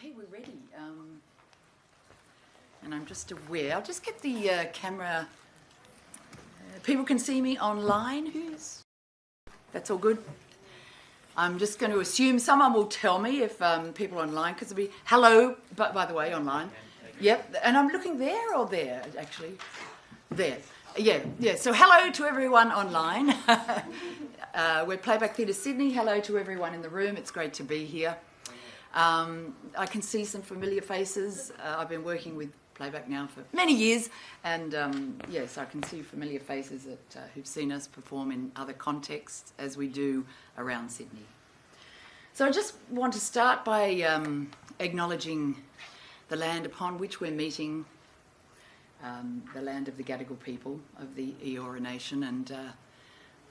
Okay, we're ready. And I'm just aware. I'll just get the camera. People can see me online. That's all good. I'm just going to assume someone will tell me if people online, because it'll be hello. But by the way, online. Yep. And I'm looking there or there actually. There. Yeah. So hello to everyone online. We're Playback Theatre Sydney. Hello to everyone in the room. It's great to be here. I can see some familiar faces. I've been working with Playback now for many years, and yes, I can see familiar faces that who've seen us perform in other contexts as we do around Sydney. So I just want to start by acknowledging the land upon which we're meeting, the land of the Gadigal people of the Eora Nation, and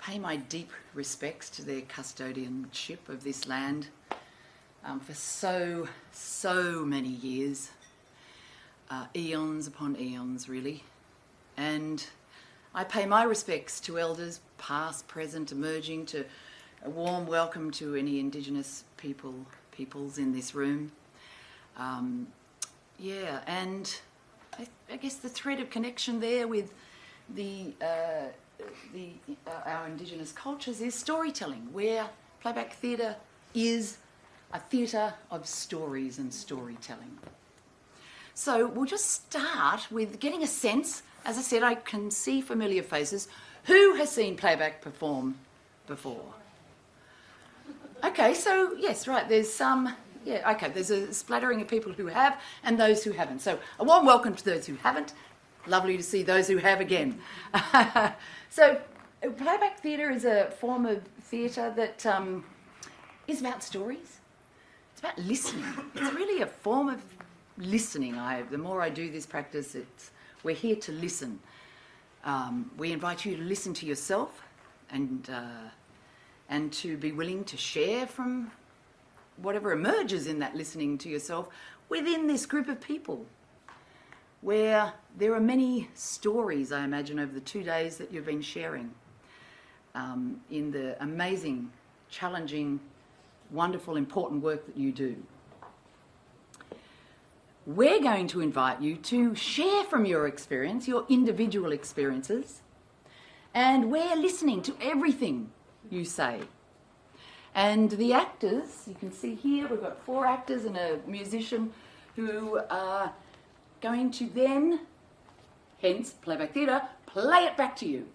pay my deep respects to their custodianship of this land for so many years, eons upon eons really. And I pay my respects to elders past, present, emerging, to a warm welcome to any Indigenous peoples in this room. And I guess the thread of connection there with our Indigenous cultures is storytelling, where Playback Theatre is a theatre of stories and storytelling. So we'll just start with getting a sense. As I said, I can see familiar faces. Who has seen Playback perform before? Okay, so yes, right, there's some, yeah, okay, there's a splattering of people who have and those who haven't. So a warm welcome to those who haven't. Lovely to see those who have again. So Playback Theatre is a form of theatre that is about stories. It's about listening. It's really a form of listening. The more I do this practice, we're here to listen. We invite you to listen to yourself and to be willing to share from whatever emerges in that listening to yourself within this group of people, where there are many stories, I imagine, over the 2 days that you've been sharing in the amazing, challenging, wonderful, important work that you do. We're going to invite you to share from your experience, your individual experiences, and we're listening to everything you say. And the actors, you can see here, we've got 4 actors and a musician who are going to then, hence Playback Theatre, play it back to you.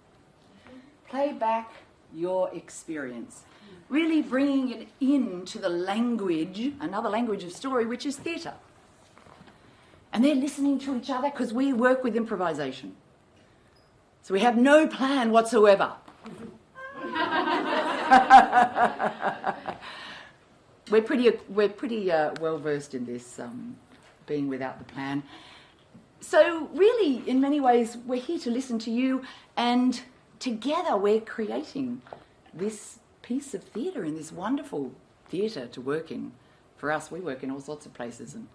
Play back your experience. Really bringing it into the language, another language of story, which is theatre. And they're listening to each other because we work with improvisation. So we have no plan whatsoever. We're pretty well versed in this, being without the plan. So really, in many ways, we're here to listen to you, and together we're creating this piece of theatre in this wonderful theatre to work in. For us, we work in all sorts of places, and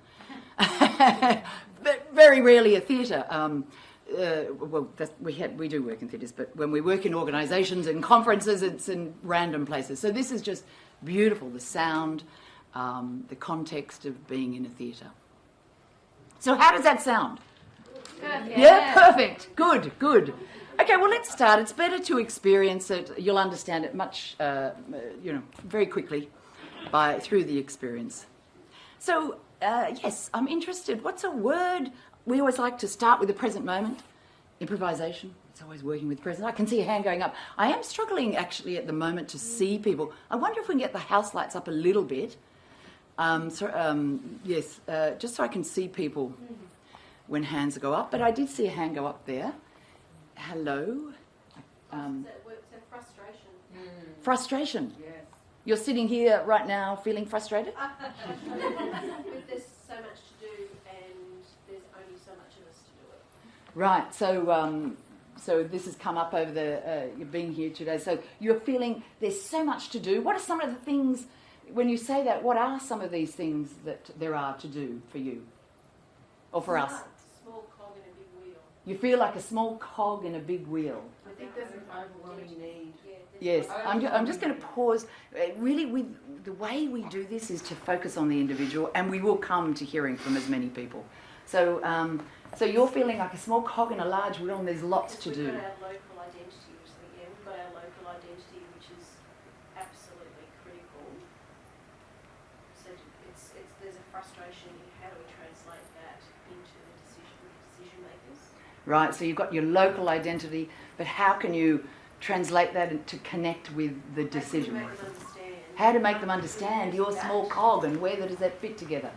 but very rarely a theatre. We do work in theatres, but when we work in organisations and conferences, it's in random places. So this is just beautiful, the sound, the context of being in a theatre. So how does that sound? Yeah, perfect. Good. Okay, well, let's start. It's better to experience it. You'll understand it much, very quickly through the experience. So, yes, I'm interested. What's a word? We always like to start with the present moment. Improvisation. It's always working with present. I can see a hand going up. I am struggling, actually, at the moment to see people. I wonder if we can get the house lights up a little bit. Yes, just so I can see people when hands go up. But I did see a hand go up there. Hello. It's frustration. Frustration. Yes. You're sitting here right now feeling frustrated? There's so much to do and there's only so much of us to do it. Right. So this has come up over you've been here today. So you're feeling there's so much to do. What are some of the things, when you say that, what are some of these things that there are to do for you? Or for us? Small cog in a big wheel. You feel like a small cog in a big wheel. I think there's an overwhelming need. Yes, I'm just going to pause. Really, with the way we do this is to focus on the individual, and we will come to hearing from as many people. So, so you're feeling like a small cog in a large wheel, and there's lots to do. We've got our local identity, we've got our local identity, which is absolutely critical. So there's a frustration in how do we translate that into the decision makers. Right, so you've got your local identity, but how can you translate that to connect with the decision makers? How to make them understand your small cog and where does that fit together?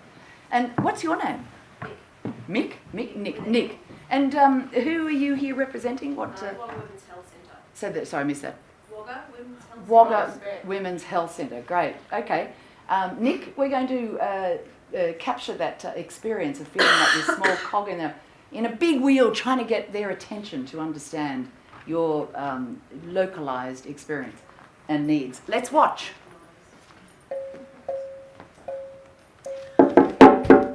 And what's your name? Mick? Nick. And who are you here representing? What? Wagga Women's Health Centre. So that, sorry, I missed that. Wagga Women's Health Centre. Wagga Women's Health Centre. Great. Okay. Nick, we're going to capture that experience of feeling like this small cog in a big wheel, trying to get their attention to understand your localised experience and needs. Let's watch.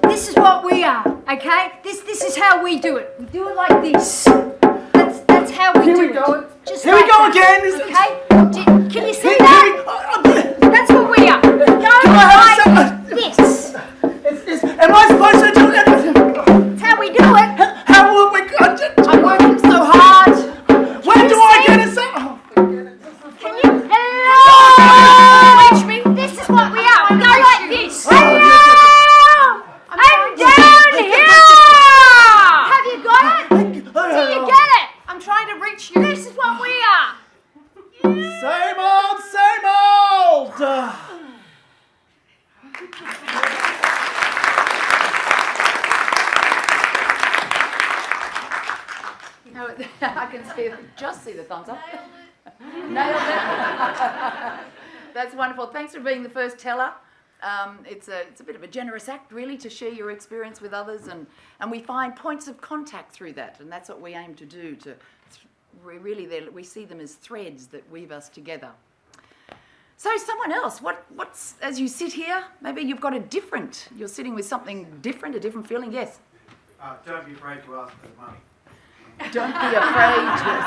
This is what we are, okay? This is how we do it. We do it like this. That's how we do it. Just Here like we go that, again. Okay? Can you see that? That's what we are. Go like this. Am I supposed to do it? That's how we do it. How will we? I'm working so hard. Where do I get it? Can you? Hello! Watch me. This is what we are. We go like this. Hello! I'm down here! Have you got it? Do you get it? I'm trying to reach you. This is what we are. Same old, same old. No, I can just see the thumbs up. Nailed it. That's wonderful. Thanks for being the first teller. It's a bit of a generous act, really, to share your experience with others, and we find points of contact through that, and that's what we aim to do. We see them as threads that weave us together. So, someone else, what's as you sit here? Maybe you've got you're sitting with something different, a different feeling. Yes. Don't be afraid to ask for the money. Don't be afraid to.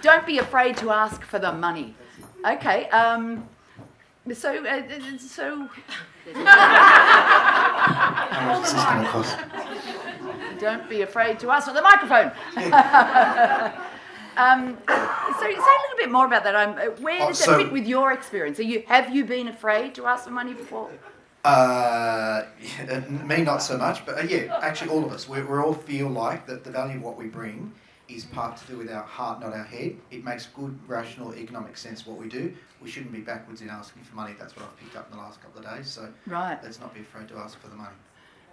Don't be afraid to ask for the money. Okay. So. Don't be afraid to ask for the microphone. So say a little bit more about that. Where does that fit with your experience? Have you been afraid to ask for money before? Me not so much, but yeah, actually all of us. We all feel like that the value of what we bring is part to do with our heart, not our head. It makes good, rational, economic sense what we do. We shouldn't be backwards in asking for money. That's what I've picked up in the last couple of days. So right. Let's not be afraid to ask for the money.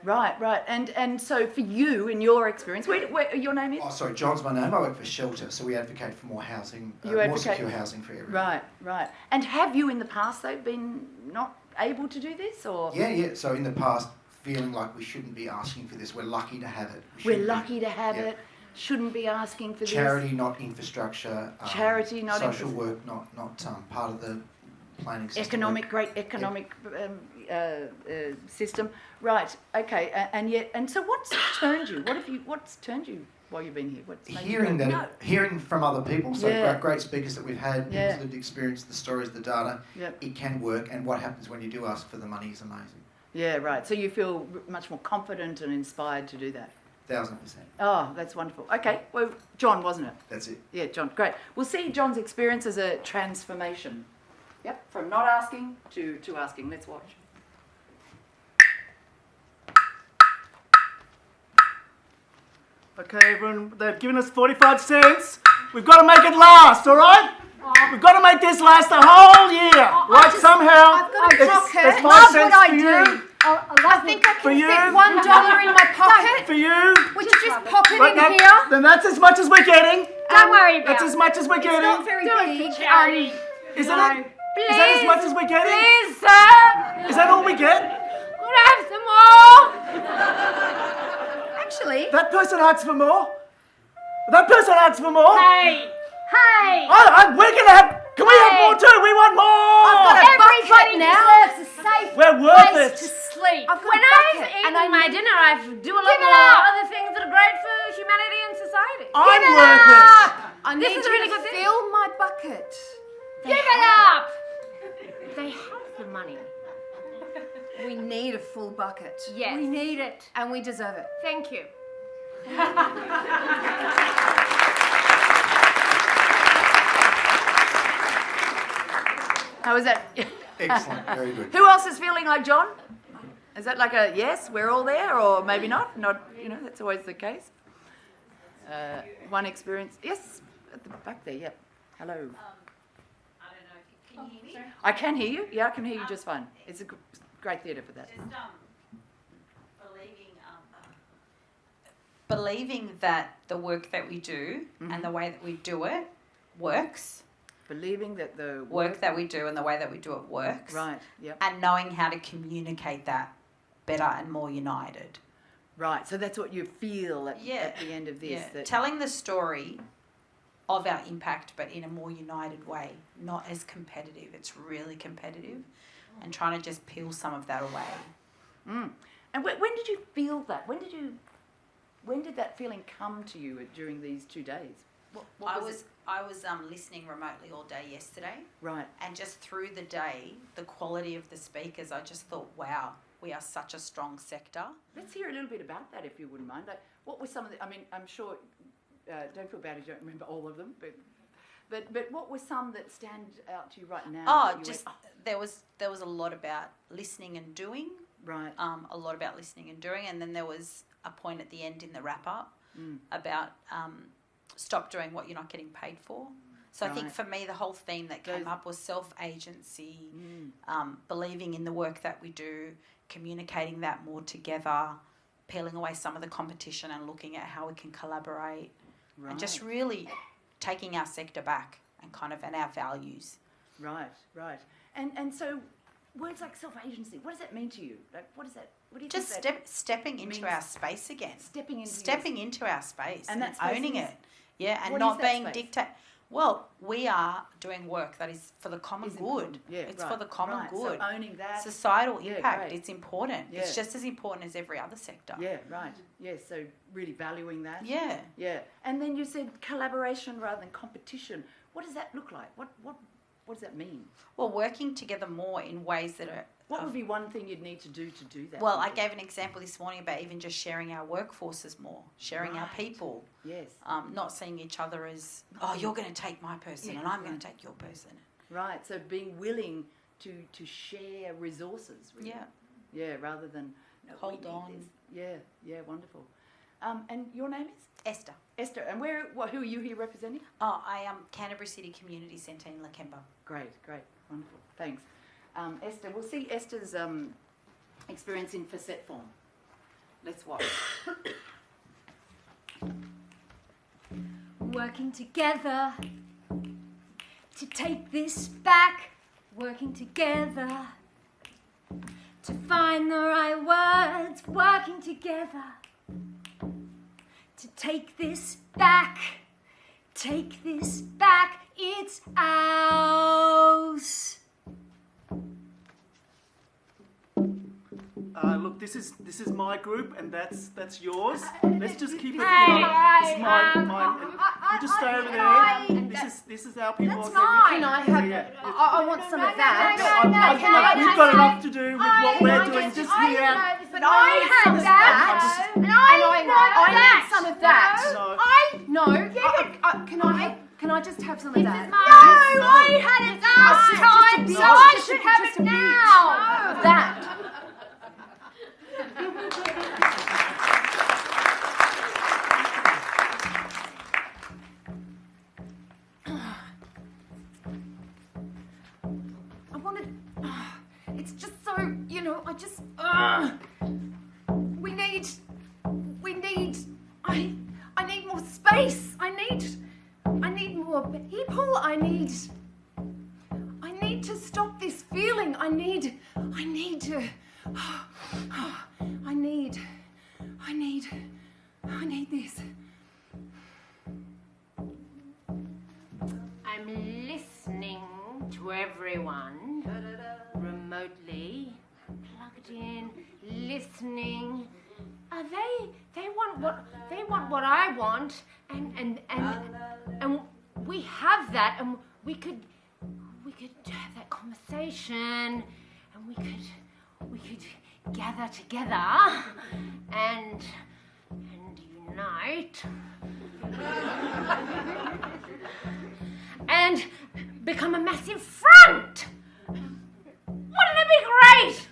Right. And so for you, in your experience, where your name is? Oh, sorry, John's my name. I work for Shelter, so we advocate for more housing, more secure housing for everyone. Right. And have you in the past, though, been not able to do this, or? Yeah. So in the past, feeling like we shouldn't be asking for this. We're lucky to have it. We're lucky to have it. Shouldn't be asking for charity, this. not infrastructure. Charity, not social work, not part of the planning system. Great economic system. Right. Okay. And so what's turned you? What's turned you while you've been here? Hearing from other people, so great speakers that we've had, people that have experienced the stories, the data. It can work, and what happens when you do ask for the money is amazing. Yeah. Right. So you feel much more confident and inspired to do that. 1000%. Oh, that's wonderful. Okay, well, John, wasn't it? That's it. Yeah, John, great. We'll see John's experience as a transformation. Yep, from not asking to asking. Let's watch. Okay, everyone, they've given us 45 cents. We've got to make it last, all right? We've got to make this last the whole year. Somehow. I've got a pocket. There's 5 Love cents what I for do. you. I think I For can you. fit $1 in my pocket. For you. Would you just pop it But in here? then that's as much as we're getting. Don't worry about it. That's as much as we're It's getting. not very big. Charity. Isn't it? Please. Is that as much as we're getting? Please, sir. Is that all we get? Could I have some more? Actually. That person asks for more. That person asks for more. Hey. We're going to have... Can we have more too? We want more. I've got everybody deserves a safe We're worth place it. to sleep. When I've eaten my dinner, I do a lot more other things that are great for humanity and society. I'm worth it. I This is a really good thing. fill my bucket. Give it up! I have the money. We need a full bucket. Yes. We need it. And we deserve it. Thank you. How was that? Excellent, very good. Who else is feeling like John? Is that like a yes, we're all there, or maybe not? Not, that's always the case. One experience. Yes, at the back there, yep. Hello. I don't know if you can hear me. I can hear you. Yeah, I can hear you just fine. It's a great theatre for that. Just believing that the work that we do and the way that we do it works. Believing that the work that we do and the way that we do it works. Right, yep. And knowing how to communicate that better and more united. Right, so that's what you feel at the end of this. Yeah. That Telling the story of our impact but in a more united way, not as competitive. It's really competitive and trying to just peel some of that away. Mm. And when did you feel that? When did that feeling come to you during these 2 days? I was listening remotely all day yesterday. Right. And just through the day, the quality of the speakers, I just thought, wow, we are such a strong sector. Let's hear a little bit about that, if you wouldn't mind. Like, what were some of the? I mean, I'm sure. Don't feel bad if you don't remember all of them, but what were some that stand out to you right now? There was a lot about listening and doing. Right. A lot about listening and doing, and then there was a point at the end in the wrap up about stop doing what you're not getting paid for. So I think for me, the whole theme that came up was self-agency, believing in the work that we do, communicating that more together, peeling away some of the competition and looking at how we can collaborate, and just really taking our sector back and our values. Right. And so words like self-agency, what does that mean to you? Like, what is that? What do you just think stepping into our space again. Stepping into our space and that's owning it. Yeah, and not being dictated. Well, we are doing work that is for the common good. Yeah, it's for the common good. So owning that. Societal impact, great. It's important. Yeah. It's just as important as every other sector. Yeah, right. Yeah, so really valuing that. Yeah. Yeah. And then you said collaboration rather than competition. What does that look like? What does that mean? Well, working together more in ways that are... What would be one thing you'd need to do that? Well, I gave an example this morning about even just sharing our workforces more, sharing our people. Yes. Not seeing each other as, you're going to take my person and I'm going to take your person. Right, so being willing to share resources. Really. Yeah. Yeah, rather than... Hold on. Yeah, wonderful. And your name is? Esther. Esther, and who are you here representing? I am Canterbury City Community Centre in Lakemba. Great, wonderful, thanks. Esther, we'll see Esther's experience in facet form. Let's watch. Working together to take this back. Working together to find the right words. Working together to take this back. Take this back. It's ours. Look, this is my group, and that's yours. Let's just keep it. This is mine. You just stay over there. This is our people. That's mine. Can I have? I want some of that. You've got enough to do with what we're doing. Just here. But I had that, and I need some of that. No. Can I just have some of that? No, I had it last time, so I should have it now. That. I wanted. It's just so, I just. We need. I need more space. I need more people. I need to stop this feeling. I need this. I'm listening to everyone remotely, plugged in, listening. They want what I want, and we have that, and we could could have that conversation, and we could gather together and unite and become a massive front. Wouldn't it be great?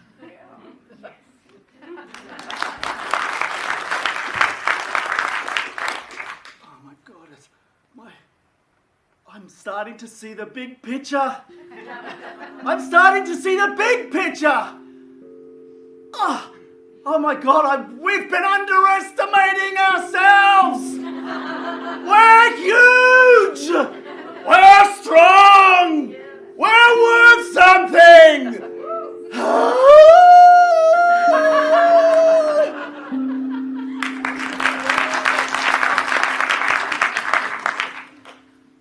Oh my God, I'm starting to see the big picture. I'm starting to see the big picture. Oh my God, we've been underestimating ourselves. We're huge. We're strong. We're worth something.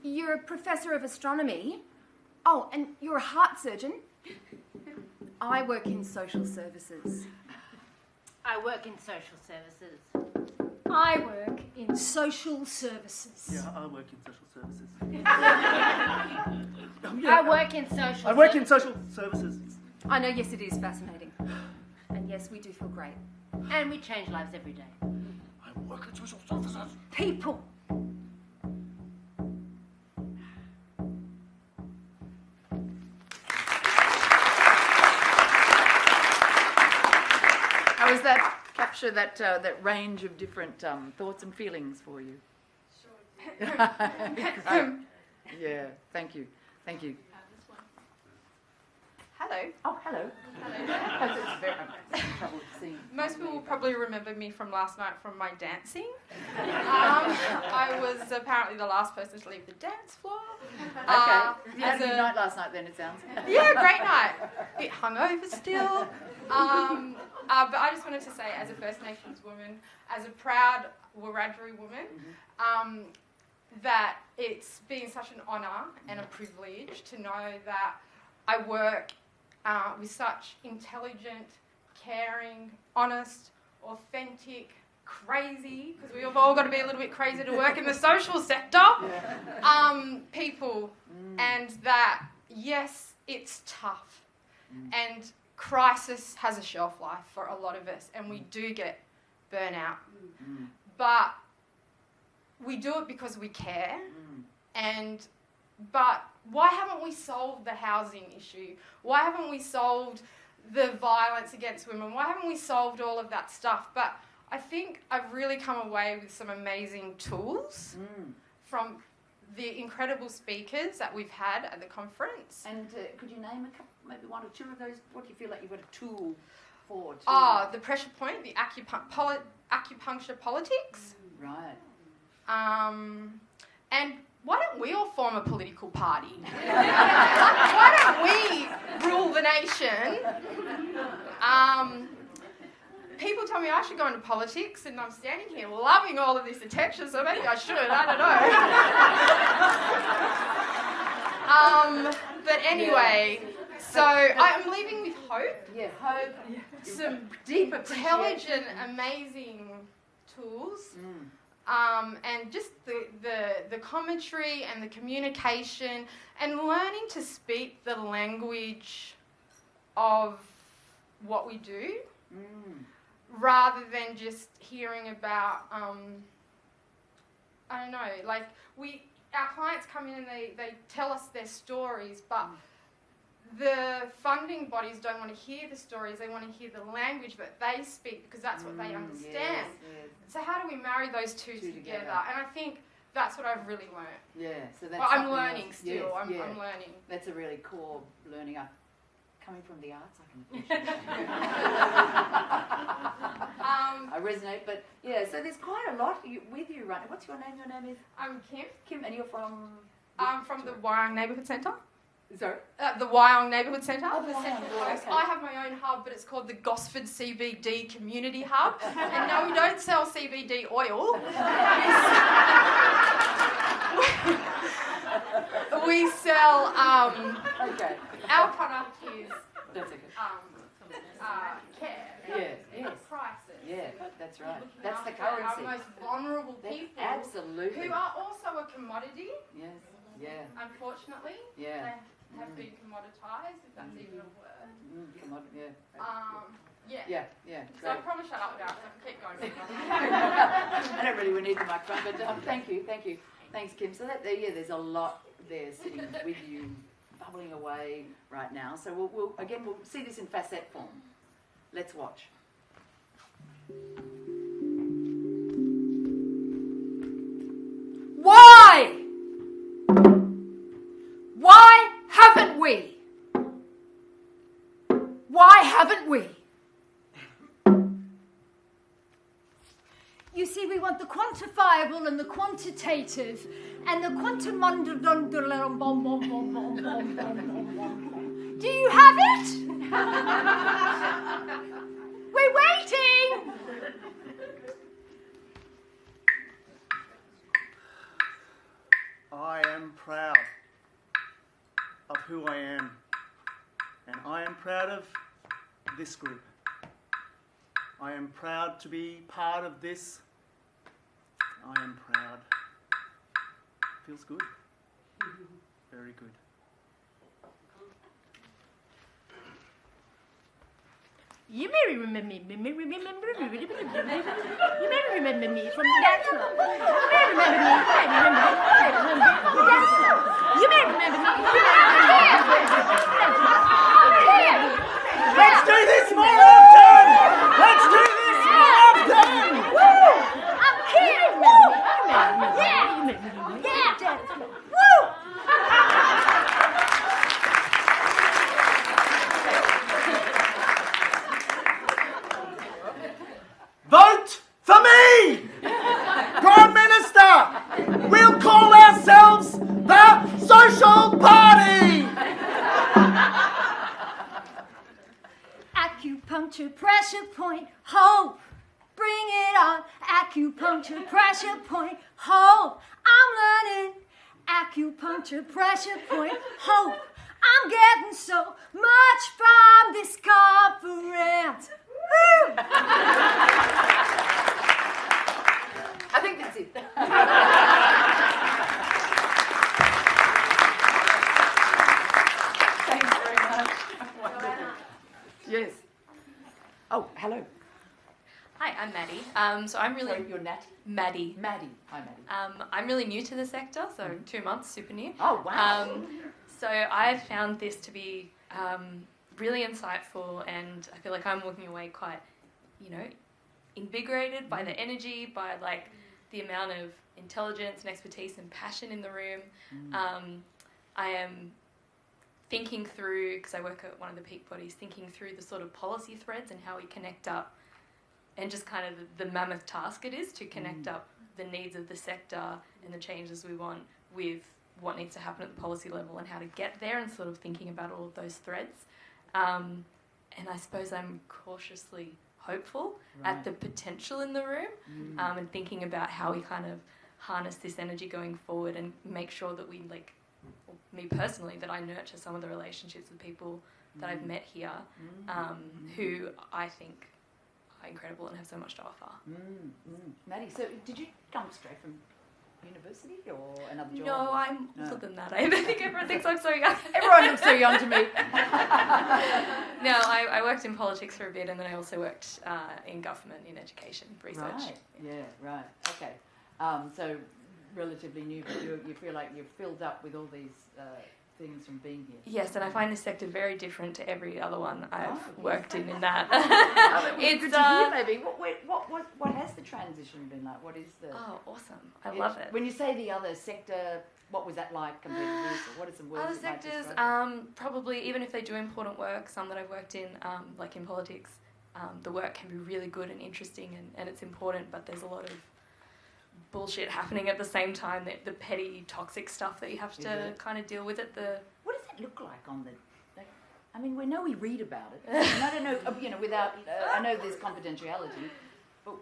You're a professor of astronomy. Oh, and you're a heart surgeon. I work in social services. I work in social services. I work in social services. Yeah, I work in social services. I work in social I work in social services. I know, yes, it is fascinating. And yes, we do feel great. And we change lives every day. I work in social services. People. How does that capture that range of different thoughts and feelings for you? Sure. Yeah, thank you. Thank you. Hello. Oh, hello. Most people will probably remember me from last night from my dancing. I was apparently the last person to leave the dance floor. Okay. You had a good night last night then, it sounds. Yeah, great night. A bit hungover still. But I just wanted to say, as a First Nations woman, as a proud Wiradjuri woman, that it's been such an honour and a privilege to know that I work with such intelligent, caring, honest, authentic, crazy, because we've all got to be a little bit crazy to work in the social sector, people, and that, yes, it's tough, and crisis has a shelf life for a lot of us, and we do get burnout, but we do it because we care, but why haven't we solved the housing issue? Why haven't we solved the violence against women? Why haven't we solved all of that stuff? But I think I've really come away with some amazing tools from the incredible speakers that we've had at the conference. And could you name a couple, maybe one or two of those? What do you feel like you've got a tool for? The pressure point, the acupuncture politics. Right. And why don't we all form a political party? Why don't we rule the nation? People tell me I should go into politics, and I'm standing here loving all of this attention, so maybe I should, I don't know. But anyway, so I'm leaving with hope. Yeah, hope. Some deep intelligent, amazing tools. And just the commentary and the communication and learning to speak the language of what we do rather than just hearing about, I don't know, like our clients come in and they tell us their stories, but the funding bodies don't want to hear the stories, they want to hear the language that they speak because that's what they understand. Yes. So how do we marry those two together? And I think that's what I've really learned. Yeah, so that's I'm learning still. Yes, I'm learning. That's a really core learning. Coming from the arts, I can appreciate I resonate, but yeah, so there's quite a lot with you, right? What's your name? Your name is? I'm Kim. Kim, and you're from? I'm from the Wyong Neighbourhood Centre. Sorry? The Wyong Neighbourhood Centre, the Wyong, Central Coast. okay. I have my own hub, but it's called the Gosford CBD Community Hub. And no, we don't sell CBD oil. We sell, Okay. our product is That's okay. care. Yes. Crisis. Yeah, that's right. Looking That's the after currency. our most vulnerable people. Absolutely. Who are also a commodity. Yes. Yeah. Unfortunately. Yeah. have been commoditised, if that's even a word. Yeah. So I probably shut up now, so I can keep going. I don't really need the microphone, but thank you. Thanks, Kim. So there's a lot there sitting with you, bubbling away right now. So we'll see this in facet form. Let's watch. Why? Why haven't we? Why haven't we? You see, we want the quantifiable and the quantitative and the Do you have it? We're waiting! I am proud of who I am, and I am proud of this group. I am proud to be part of this. I am proud. Feels good. Very good. You may remember me. You may remember me from the dance floor. You may remember me. You may remember me. Let's do this more often! Let's do this more often! Woo! I'm here. Yeah. Woo! Vote for me! Prime Minister! We'll call ourselves the Social Party! Acupuncture pressure point, hope. Bring it on. Acupuncture pressure point, hope. I'm learning. Acupuncture pressure point, hope. I'm getting so much from this conference. Woo! I think that's it. Thanks very much. Wonderful. Yes. Oh, hello. Hi, I'm Maddie. So I'm really... Sorry, you're Nat? Maddie. Maddie. Hi, Maddie. I'm really new to the sector, so 2 months, super new. Oh, wow. So I've found this to be really insightful, and I feel like I'm walking away quite, invigorated by the energy, by like the amount of intelligence and expertise and passion in the room. I am thinking through, because I work at one of the peak bodies, thinking through the sort of policy threads and how we connect up, and just kind of the mammoth task it is to connect up the needs of the sector and the changes we want with what needs to happen at the policy level and how to get there, and sort of thinking about all of those threads. And I suppose I'm cautiously hopeful at the potential in the room, and thinking about how we kind of harness this energy going forward and make sure that we, like, me personally, that I nurture some of the relationships with people that I've met here, who I think are incredible and have so much to offer. Maddie, so did you come straight from university or another job? No, I'm older than that. I think everyone thinks I'm so young. Everyone looks so young to me. No, I worked in politics for a bit, and then I also worked in government, in education, research. Right, yeah, right, okay. So relatively new, but you feel like you're filled up with all these things from being here. Yes, and I find this sector very different to every other one I've worked in that. It's good to hear, maybe. What has the transition been like? What is the... Oh, awesome. I love it. When you say the other sector, what was that like compared to this? Or what are some words other that might sectors, describe? probably, even if they do important work, some that I've worked in, like in politics, the work can be really good and interesting, and it's important, but there's a lot of bullshit happening at the same time, the petty, toxic stuff that you have to kind of deal with at the... What does that look like on the... I mean, we know we read about it, and I don't know, without... I know there's confidentiality, but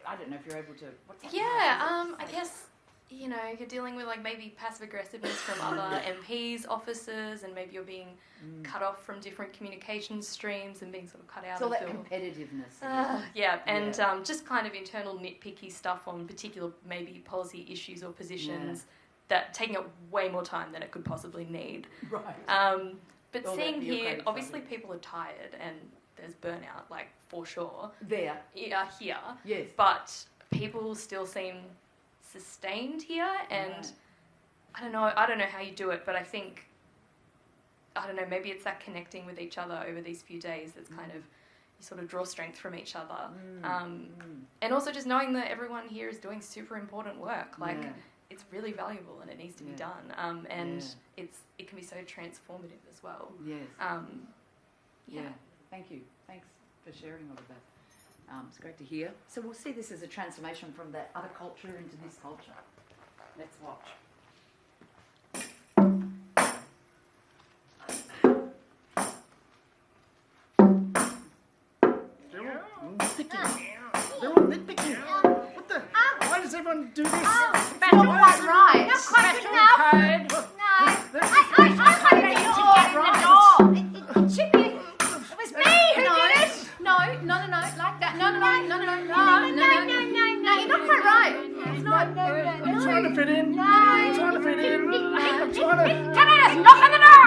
I don't know if you're able to... What's that I guess, you're dealing with like maybe passive aggressiveness from other MPs, officers, and maybe you're being cut off from different communication streams and being sort of cut out. So all that competitiveness. Just kind of internal nitpicky stuff on particular maybe policy issues or positions that taking up way more time than it could possibly need. Right. But All seeing that here, bureaucratic obviously stuff. people are tired and there's burnout, like, for sure. There. Yeah, here. Yes. But people still seem sustained here, and Right. I don't know how you do it, but I think, I don't know, maybe it's that connecting with each other over these few days that's kind of, you sort of draw strength from each other. And also just knowing that everyone here is doing super important work. Like, it's really valuable and it needs to be done. And it can be so transformative as well. Yes. Thank you. Thanks for sharing all of that. It's great to hear. So we'll see this as a transformation from that other culture into this culture. Let's watch. They're all nitpicking. What the? Why does everyone do this? Special quite right. Not quite good enough. Code. No. I wanted to get the door. It should be. It was me who did it. No, like that. No. You're not quite right. It's not. I'm trying to fit in. I'm trying to fit in. I'm trying to. Canada's knock on the door!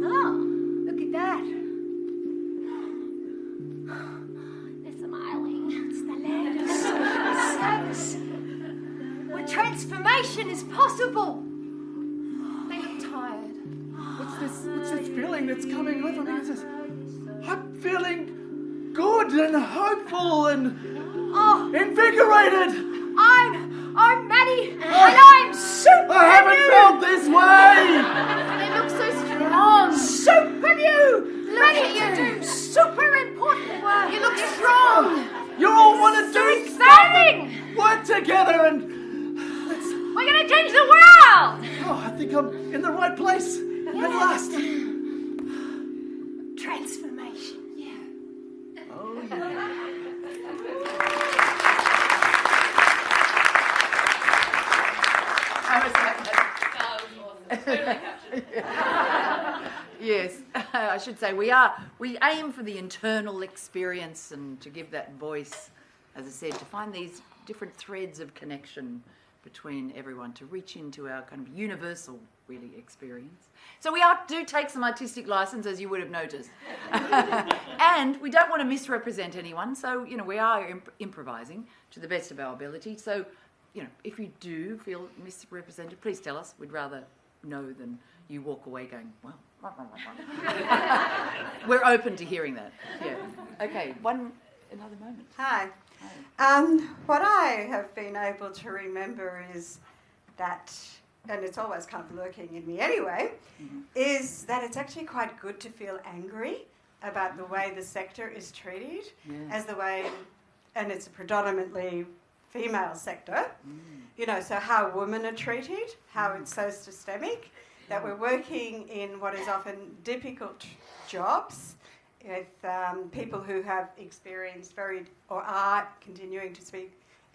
Oh, look at that. They're smiling. It's the land of service. Where transformation is possible. They look tired. What's this feeling that's coming over me? I'm feeling good and hopeful and invigorated. I'm Maddie, and I'm super. I haven't felt this way. They look so strong. Super you. Maddie, you do super important work. You look strong. You all want to do Exciting! work together and We're gonna change the world! I think I'm in the right place at last. Transformation. Yeah. Oh yeah. How was that? Totally captured. Yes, I should say we aim for the internal experience and to give that voice, as I said, to find these different threads of connection between everyone, to reach into our kind of universal, really, experience. So we do take some artistic license, as you would have noticed. And we don't want to misrepresent anyone, so, we are improvising to the best of our ability. So, if you do feel misrepresented, please tell us. We'd rather know than you walk away going, well, we're open to hearing that. Yeah. Okay, another moment. Hi. What I have been able to remember is that, and it's always kind of lurking in me anyway, is that it's actually quite good to feel angry about the way the sector is treated, and it's a predominantly female sector, so how women are treated, how it's so systemic, that we're working in what is often difficult jobs with people who have experienced or are continuing to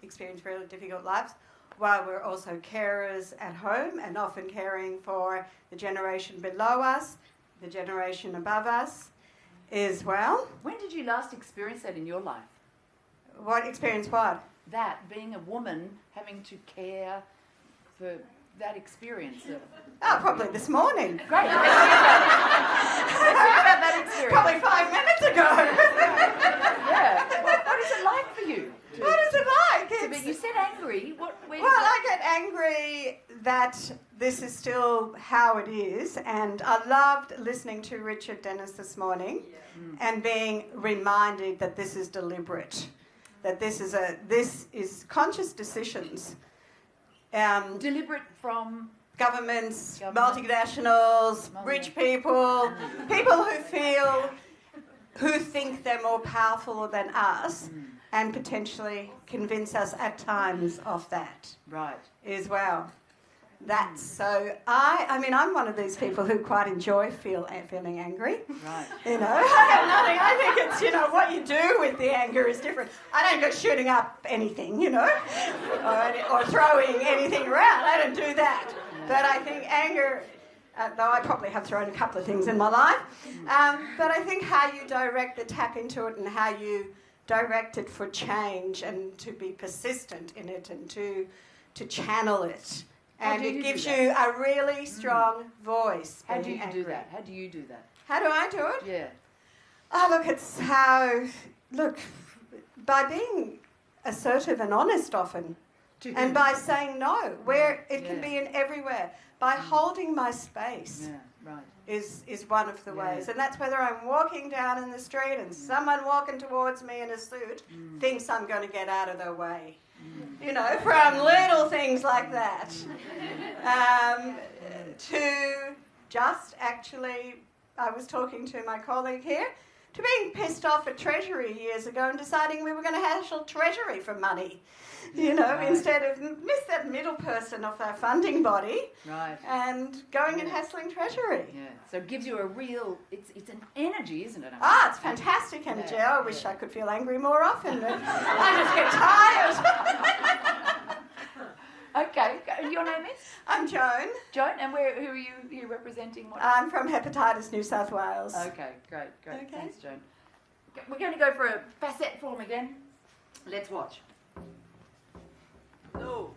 experience very difficult lives, while we're also carers at home and often caring for the generation below us, the generation above us as well. When did you last experience that in your life? What experience what? That, being a woman, having to care for that experience. Probably this morning. Great. Let's hear about that experience. Probably 5 minutes ago. Yeah. What is it like for you? What is it like? But you said angry. I get angry that this is still how it is, and I loved listening to Richard Dennis this morning and being reminded that this is deliberate, that this is conscious decisions. Deliberate from governments, multinationals, rich people, people who think they're more powerful than us and potentially convince us at times of that. Right. As well. That's so. I'm one of these people who quite enjoy feeling angry. Right. I have nothing. I think it's what you do with the anger is different. I don't go shooting up anything, or throwing anything around. I don't do that. But I think anger, though I probably have thrown a couple of things in my life, but I think how you direct the tap into it and how you directed for change and to be persistent in it and to channel it. And it gives you a really strong voice. How do you do that? How do you do that? How do I do it? Yeah. Oh, look, by being assertive and honest often, and by saying no, where it can be in everywhere, by holding my space. Yeah, right. Is one of the ways. And that's whether I'm walking down in the street and someone walking towards me in a suit thinks I'm going to get out of their way. You know, from little things like that to just actually, I was talking to my colleague here, to being pissed off at Treasury years ago and deciding we were going to hassle Treasury for money. You know, instead of miss that middle person of our funding body and going and hassling Treasury. Yeah, so it gives you a real, it's an energy, isn't it? It's fantastic energy. I wish I could feel angry more often, but I just get tired. Okay, your name is? I'm Joan. Joan, and who are you representing? What? I'm from Hepatitis New South Wales. Okay, great. Okay. Thanks, Joan. We're going to go for a facet form again. Let's watch. No.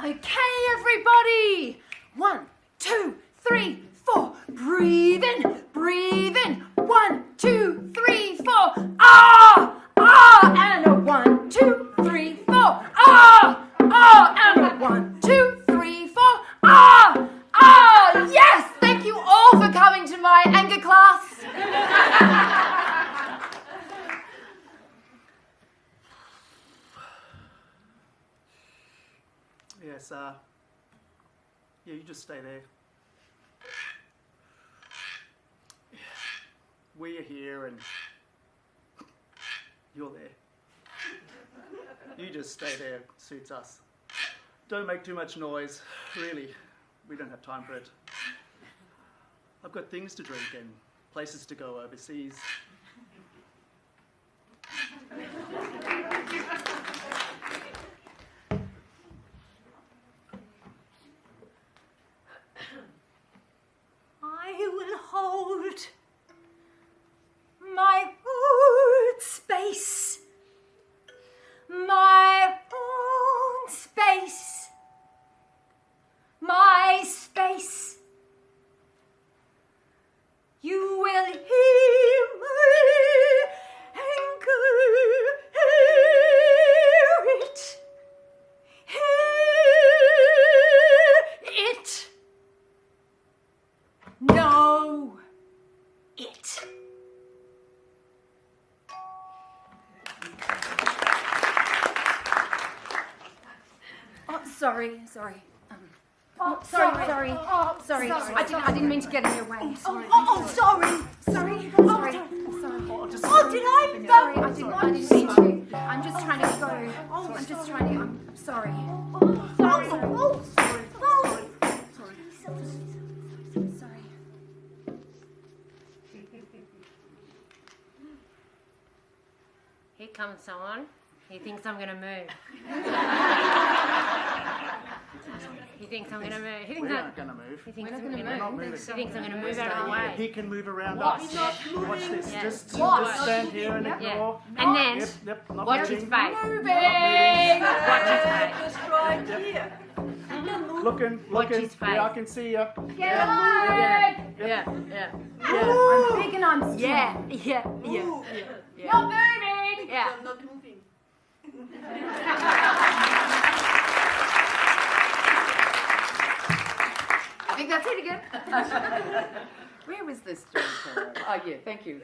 Okay, everybody. 1, 2, 3, 4. Breathe in, breathe in. 1, 2, 3, 4. Ah, ah, and a 1, 2, 3, 4. Ah, ah, and a 1, 2, 3, 4. Ah, ah. Yes, thank you all for coming to my anger class. Yes, yeah, you just stay there. We're here and you're there. You just stay there, suits us. Don't make too much noise, really. We don't have time for it. I've got things to drink and places to go overseas. I will hold my own space, my own space, my space. You will hear my anger, hear it, hear it. Know it. Oh, sorry. Sorry. I didn't mean to get in your way. Sorry. Sorry. Sorry. Did I? Sorry, I didn't mean to. I'm just trying to go. I'm sorry. Sorry. Here comes someone. He thinks I'm going to move. He thinks I'm going to move. He thinks We're not going to move. He thinks We're I'm going to not move. moving. He thinks I'm going to move out of the way. He can move around us. Watch this. Yeah. Just stand here and Yeah. ignore. And then Not watch his moving. face. Watch his face. Just right here. Looking. Watch his face. Yeah, I can see you. Yeah. I'm big and I'm strong. Yeah. Not moving. Yeah. I'm not moving. I think that's it again. Where was this? Oh yeah, thank you.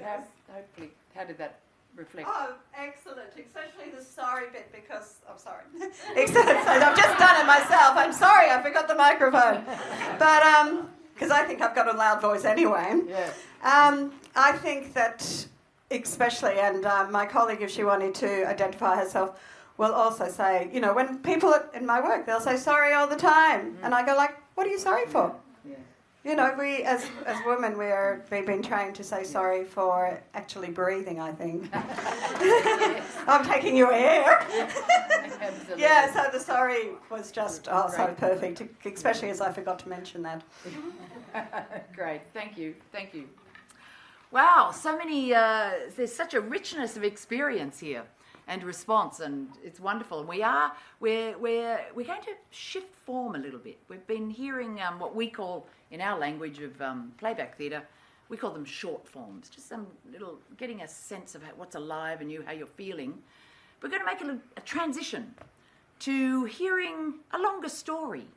How did that reflect? Oh, excellent. Especially the sorry bit because, I'm sorry. Excellent. I've just done it myself. I'm sorry, I forgot the microphone. But, because I think I've got a loud voice anyway. Yeah. I think that especially, and my colleague, if she wanted to identify herself, will also say, you know, when people in my work, they'll say sorry all the time. And I go like, what are you sorry for? Yeah. You know, we as women, we've been trained to say sorry for actually breathing, I think. I'm taking your air. Absolutely. Yeah, so the sorry was just so perfect, especially as I forgot to mention that. Great, thank you. Wow, so many, there's such a richness of experience here and response, and it's wonderful. And we're going to shift form a little bit. We've been hearing what we call, in our language of playback theatre, we call them short forms, just some little, getting a sense of what's alive in you, how you're feeling. We're going to make a transition to hearing a longer story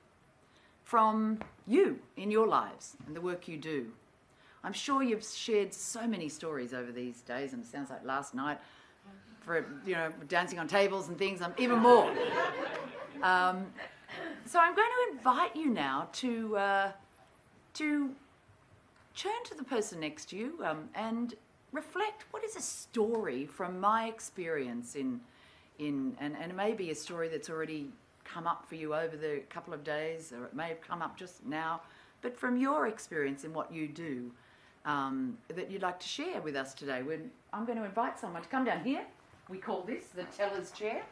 from you in your lives and the work you do. I'm sure you've shared so many stories over these days, and it sounds like last night, for, you know, dancing on tables and things, even more. So I'm going to invite you now to turn to the person next to you and reflect, what is a story from my experience and it may be a story that's already come up for you over the couple of days, or it may have come up just now, but from your experience in what you do, that you'd like to share with us today. I'm going to invite someone to come down here. We call this the teller's chair.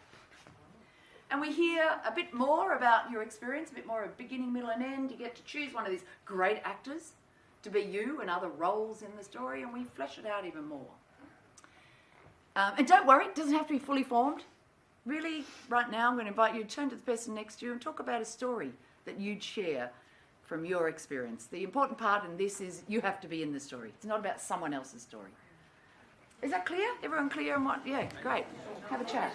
And we hear a bit more about your experience, a bit more of beginning, middle and end. You get to choose one of these great actors to be you and other roles in the story, and we flesh it out even more. And don't worry, it doesn't have to be fully formed. Really, right now, I'm going to invite you to turn to the person next to you and talk about a story that you'd share from your experience. The important part in this is you have to be in the story. It's not about someone else's story. Is that clear? Everyone clear on what? Yeah, great. Have a chat.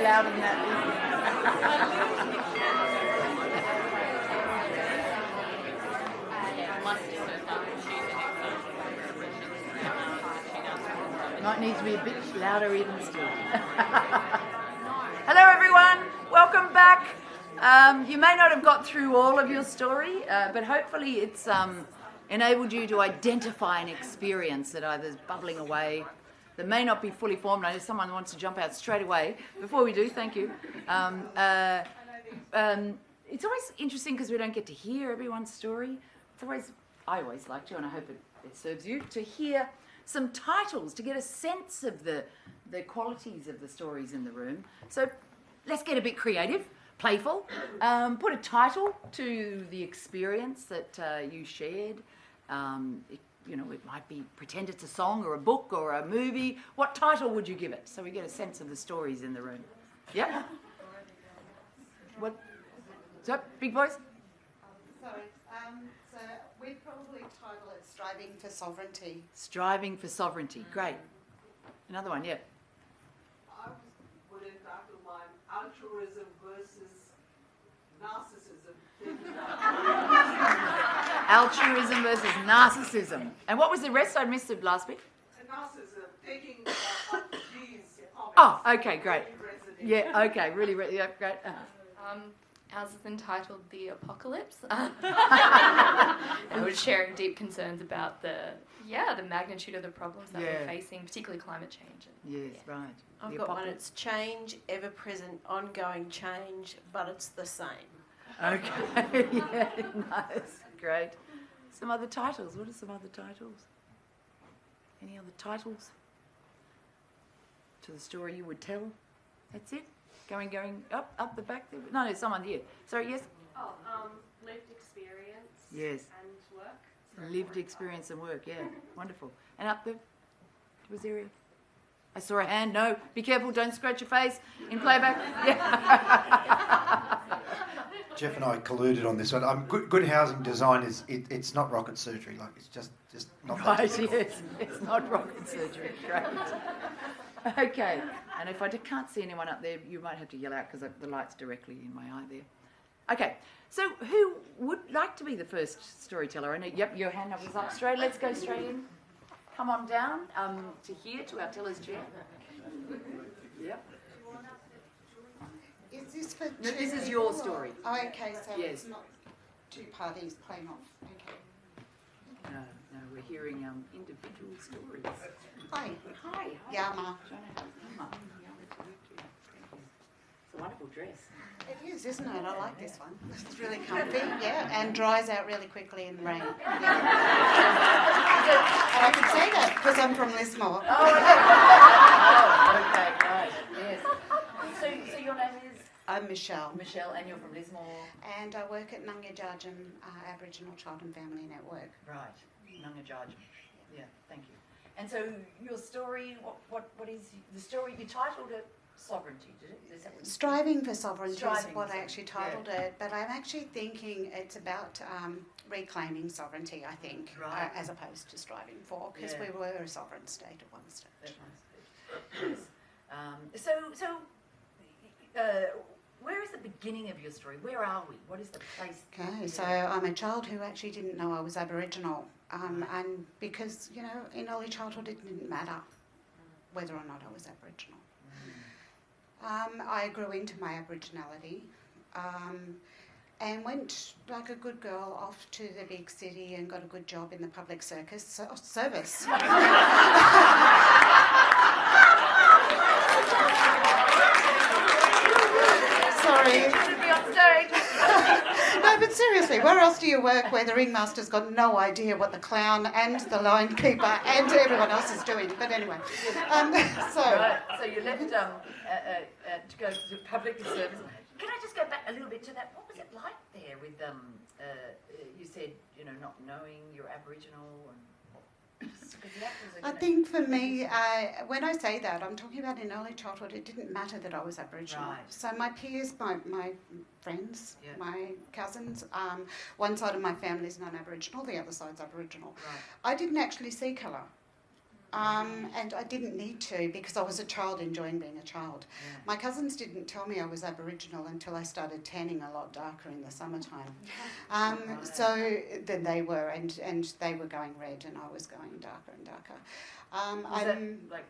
Louder than that. Might need to be a bit louder even still. you may not have got through all of your story, but hopefully it's enabled you to identify an experience that either is bubbling away, that may not be fully formed. I know someone wants to jump out straight away. Before we do, thank you. It's always interesting because we don't get to hear everyone's story. I always like to, and I hope it serves you, to hear some titles, to get a sense of the qualities of the stories in the room. So let's get a bit creative, playful. Put a title to the experience that you shared. It might be pretend it's a song or a book or a movie. What title would you give it so we get a sense of the stories in the room? Yep. What? So, big voice? Sorry. So we'd probably title it Striving for Sovereignty. Striving for Sovereignty. Great. Another one, yeah. I would entitle mine Altruism versus Narcissism. Altruism versus narcissism. And what was the rest? I missed the last bit. Narcissism, taking up these comments. Oh, okay, great. Yeah, okay, really, yeah, great. Ours is entitled The Apocalypse. And we're sharing deep concerns about the magnitude of the problems that we're facing, particularly climate change. Yes, right. I've got one. It's change, ever-present, ongoing change, but it's the same. Okay, yeah, nice, great. Some other titles. What are some other titles? Any other titles to the story you would tell? That's it? Going up the back there? No, someone here. Sorry, yes? Lived experience. Yes. And work. Lived experience and work, yeah. Wonderful. And up there? Was there I saw a hand. No. Be careful, don't scratch your face in playback. Yeah. Jeff and I colluded on this one. Good housing design it's not rocket surgery. Like it's just not that difficult. Yes. It's not rocket surgery. Great. Okay. And if I can't see anyone up there, you might have to yell out because the light's directly in my eye there. Okay. So who would like to be the first storyteller? I know. Yep. Your hand was up straight. Let's go straight in. Come on down to here, to our teller's chair. Yep. Is this for No, this is your story. Oh, okay, so Yes. it's not two parties playing off. Okay. No, we're hearing individual stories. Hi. Hi. Yama. Yama. It's a wonderful dress. It is, isn't it? I like this one. It's really comfy, yeah, and dries out really quickly in the rain. Yeah. And I can say that because I'm from Lismore. Okay, right, yes. So your name is? I'm Michelle. Michelle, and you're from Lismore? And I work at Nungajarjum Aboriginal Child and Family Network. Right, Nungajarjum. Yeah, thank you. And so your story, what is the story? You titled it Sovereignty, did it? Is that what Striving for Sovereignty Striving is what for I actually titled it, but I'm actually thinking it's about reclaiming sovereignty, I think, Right. as opposed to striving for, because we were a sovereign state at one stage. Yes. Where is the beginning of your story? Where are we? What is the place? Okay, so I'm a child who actually didn't know I was Aboriginal, and because, in early childhood it didn't matter whether or not I was Aboriginal. I grew into my Aboriginality and went like a good girl off to the big city and got a good job in the public service. Sorry. No, but seriously, where else do you work where the ringmaster's got no idea what the clown and the linekeeper and everyone else is doing? But anyway, Right. So you left to go to public service. Can I just go back a little bit to that? What was it like there with you said not knowing you're Aboriginal and. I think for me, when I say that, I'm talking about in early childhood, it didn't matter that I was Aboriginal. Right. So my peers, my friends, my cousins, one side of my family is non-Aboriginal, the other side's Aboriginal. Right. I didn't actually see colour. And I didn't need to because I was a child enjoying being a child. Yeah. My cousins didn't tell me I was Aboriginal until I started tanning a lot darker in the summertime. So then they were, and they were going red and I was going darker and darker. Was that, like,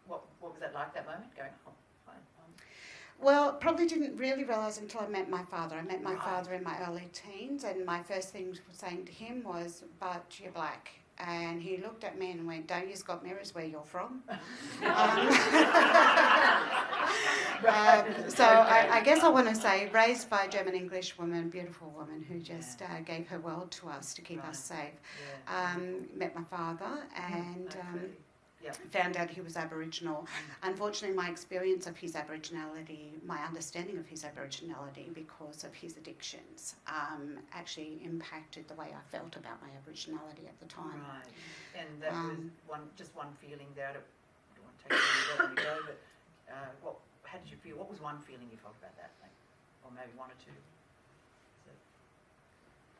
what was that like, that moment, going, oh, fine? Well, probably didn't really realise until I met my father. I met my father in my early teens, and my first thing saying to him was, "But you're black." And he looked at me and went, "Don't you's got mirrors where you're from?" So I guess I want to say, raised by a German English woman, beautiful woman who just gave her world to us to keep us safe. Met my father and found out he was Aboriginal. Unfortunately, my experience of his Aboriginality, my understanding of his Aboriginality because of his addictions, actually impacted the way I felt about my Aboriginality at the time. Right. And that was just one feeling there. I don't want to take you where you go, but how did you feel? What was one feeling you felt about that thing? Or maybe one or two?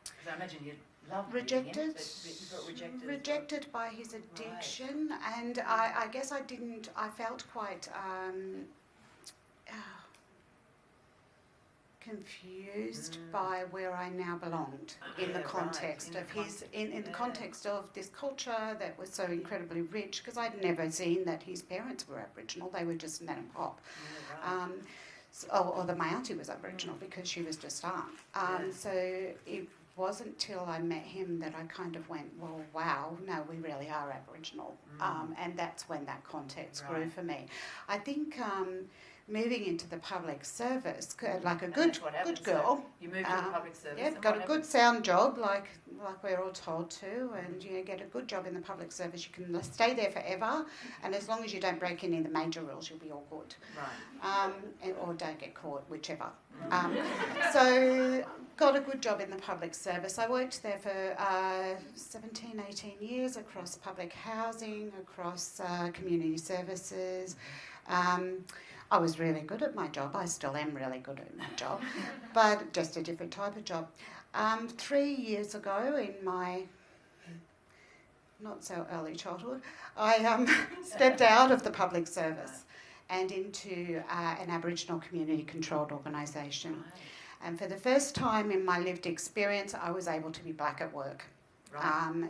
Because I imagine you loved Rejected. Reading it, but you felt rejected. Rejected by his addiction, and I guess I felt quite confused by where I now belonged in the context of his, in the context of this culture that was so incredibly rich, because I'd never seen that his parents were Aboriginal, they were just Nan and Pop. Or that my auntie was Aboriginal because she was just aunt. So it wasn't till I met him that I kind of went, well, wow, no, we really are Aboriginal. And that's when that context grew for me. I think moving into the public service, like a good girl. You moved to the public service. Yeah, got a good sound job, like we're all told to, and you get a good job in the public service. You can stay there forever, and as long as you don't break any of the major rules, you'll be all good. Right. Or don't get caught, whichever. So got a good job in the public service. I worked there for 17, 18 years across public housing, across community services. I was really good at my job. I still am really good at my job, but just a different type of job. 3 years ago, in my not so early childhood, I stepped out of the public service and into an Aboriginal community controlled organisation. And for the first time in my lived experience, I was able to be black at work.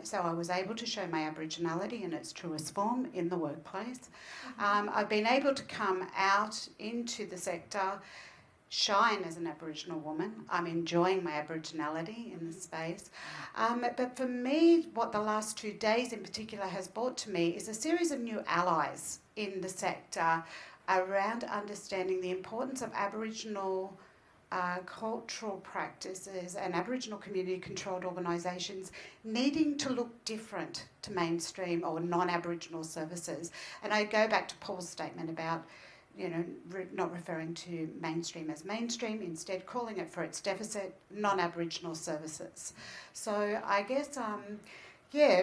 So I was able to show my Aboriginality in its truest form in the workplace. I've been able to come out into the sector, shine as an Aboriginal woman. I'm enjoying my Aboriginality in the space. But for me, what the last 2 days in particular has brought to me is a series of new allies in the sector around understanding the importance of Aboriginal cultural practices and Aboriginal community controlled organisations needing to look different to mainstream or non-Aboriginal services. And I go back to Paul's statement about, not referring to mainstream as mainstream, instead calling it for its deficit, non-Aboriginal services. So I guess,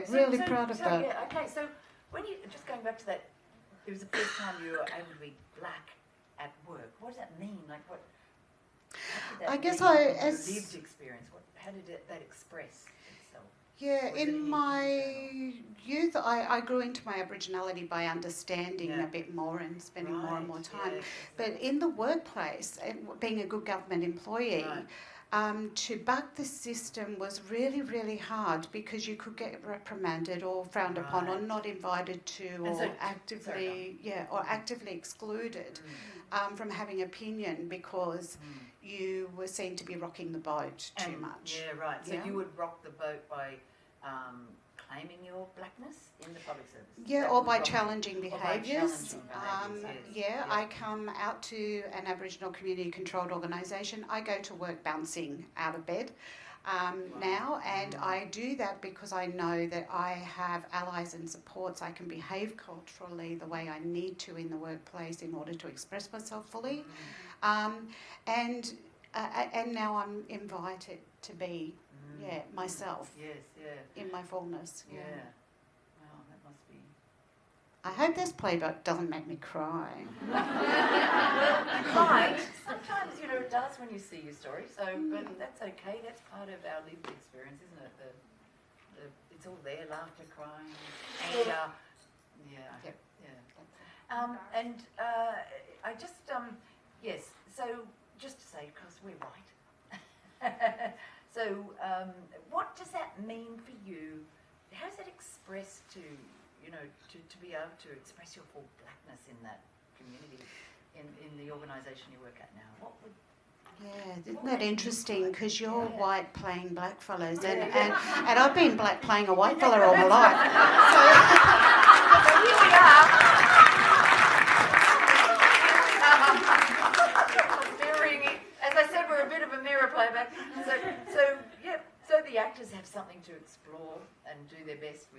really proud of that. Yeah, okay, so when you, just going back to that, it was the first time you were able to be black at work. What does that mean? Like what? I guess as lived experience. How did that express itself? Yeah, in my youth, I grew into my Aboriginality by understanding a bit more and spending more and more time. Yeah, but in the workplace, being a good government employee, to buck the system was really, really hard because you could get reprimanded or frowned upon or not invited to or actively excluded from having opinion because you were seen to be rocking the boat too much. Yeah, right. So you would rock the boat by claiming your blackness in the public service? Yeah, or by challenging behaviours. I come out to an Aboriginal community controlled organisation. I go to work bouncing out of bed now, and I do that because I know that I have allies and supports. I can behave culturally the way I need to in the workplace in order to express myself fully. And now I'm invited to be myself in my fullness. Yeah. Wow, that must be... I hope this playback doesn't make me cry. Well, you might. Sometimes, it does when you see your story, but that's okay. That's part of our lived experience, isn't it? It's all there, laughter, crying, anger. And I just, so just to say, because we're white, so what does that mean for you? How does that express to be able to express your full blackness in that community? in the organisation you work at now? What would... Yeah, isn't that interesting? Because you're white playing black fellows, and I've been black playing a white fella all my life. So here we are. As I said, we're a bit of a mirror playback. So the actors have something to explore and do their best for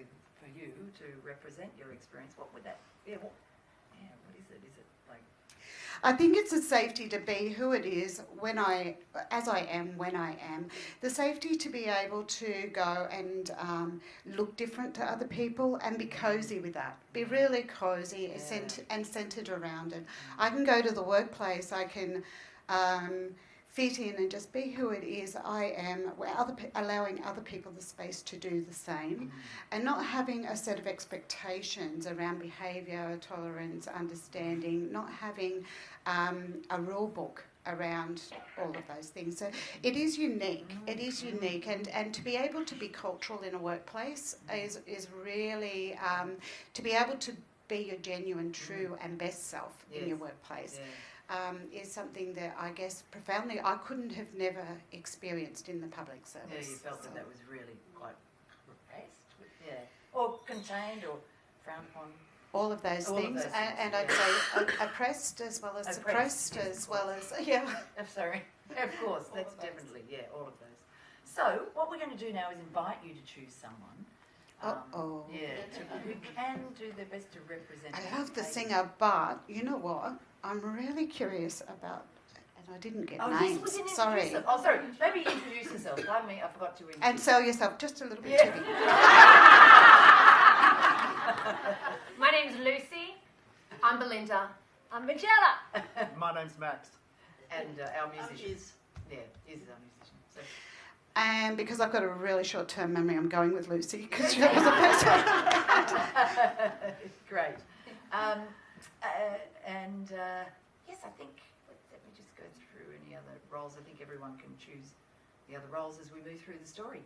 you to represent your experience. What would that? What is it? Is it like? I think it's a safety to be who it is as I am when I am. The safety to be able to go and look different to other people and be cosy with that. Be really cosy and centred around it. I can go to the workplace, I can fit in and just be who it is I am, allowing other people the space to do the same, and not having a set of expectations around behaviour, tolerance, understanding, not having a rule book around all of those things. So it is unique. It is unique, and to be able to be cultural in a workplace is really to be able to be your genuine, true and best self in your workplace. Is something that I guess profoundly I couldn't have never experienced in the public service. Yeah, you felt that was really quite repressed, or contained, or frowned upon. All of those things, and I'd say oppressed as well as suppressed, as well as I'm sorry. Of course, that's definitely all of those. So what we're going to do now is invite you to choose someone. Who can do their best to represent. I love the singer, but you know what? I'm really curious about, and I didn't get names. Sorry. Sorry. Maybe introduce yourself. Pardon me, I forgot to introduce. And sell yourself just a little bit to me. My name's Lucy. I'm Belinda. I'm Magella. My name's Max. And our musician. Is our musician. So. And because I've got a really short-term memory, I'm going with Lucy because she was the person. Great. Yes, I think, let me just go through any other roles. I think everyone can choose the other roles as we move through the story.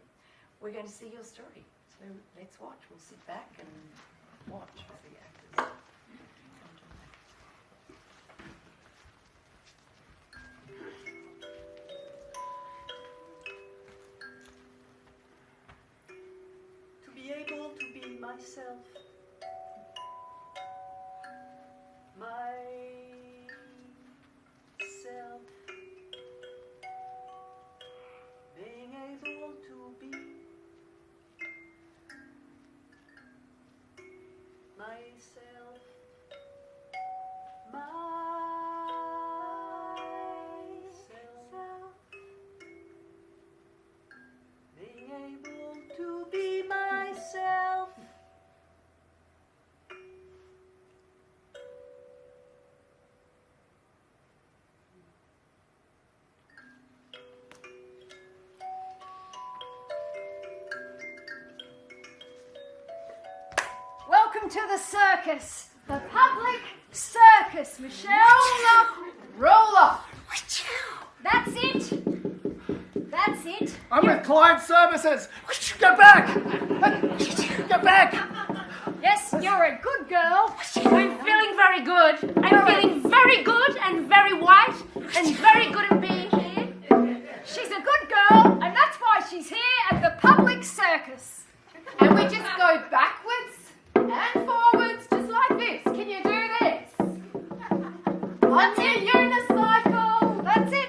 We're going to see your story. So let's watch. We'll sit back and watch as the actors. To be able to be myself. Being able to be myself, being able to be myself. Welcome to the circus, the public circus, Michelle. Roll up. That's it. That's it. I'm with client services. Get back! Get back! Yes, you're a good girl. I'm feeling very good. I'm feeling very good and very white and very good at being here. She's a good girl, and that's why she's here at the public circus. And we just go backwards and forwards just like this. Can you do this? On the unicycle. That's it.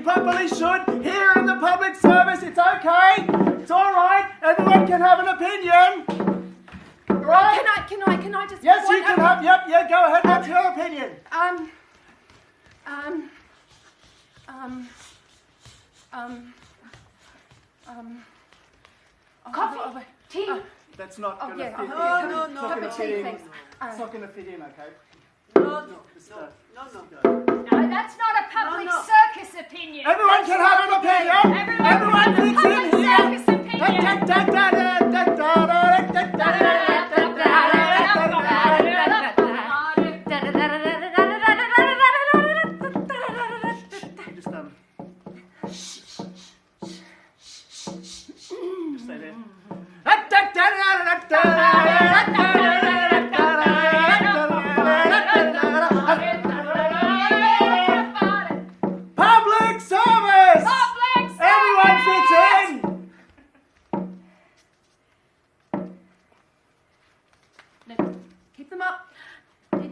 Properly should. Here in the public service, it's okay. It's all right. Everyone can have an opinion. Right? Can I just? Yes, you can have. Yep. Go ahead. What's your opinion? Coffee, tea. That's not going to fit in. No. It's not going to fit in. It's not going to fit in. Okay. No. No, that's not a public circus opinion. Everyone can have an opinion. Everyone fits in here. Circus opinion.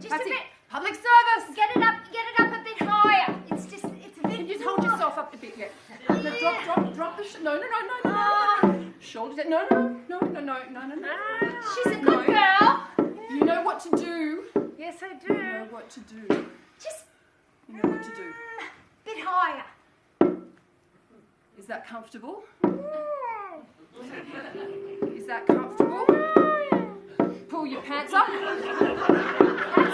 Just That's a it. bit. Public service. Get it up a bit higher. It's a bit. Can you just hold yourself up a bit? Yeah. No, drop the. No. Shoulders. No. She's a good girl. You know what to do. Yes, I do. You know what to do. Just You know what to do. bit higher. Is that comfortable? Is that comfortable? Pull your pants up. That's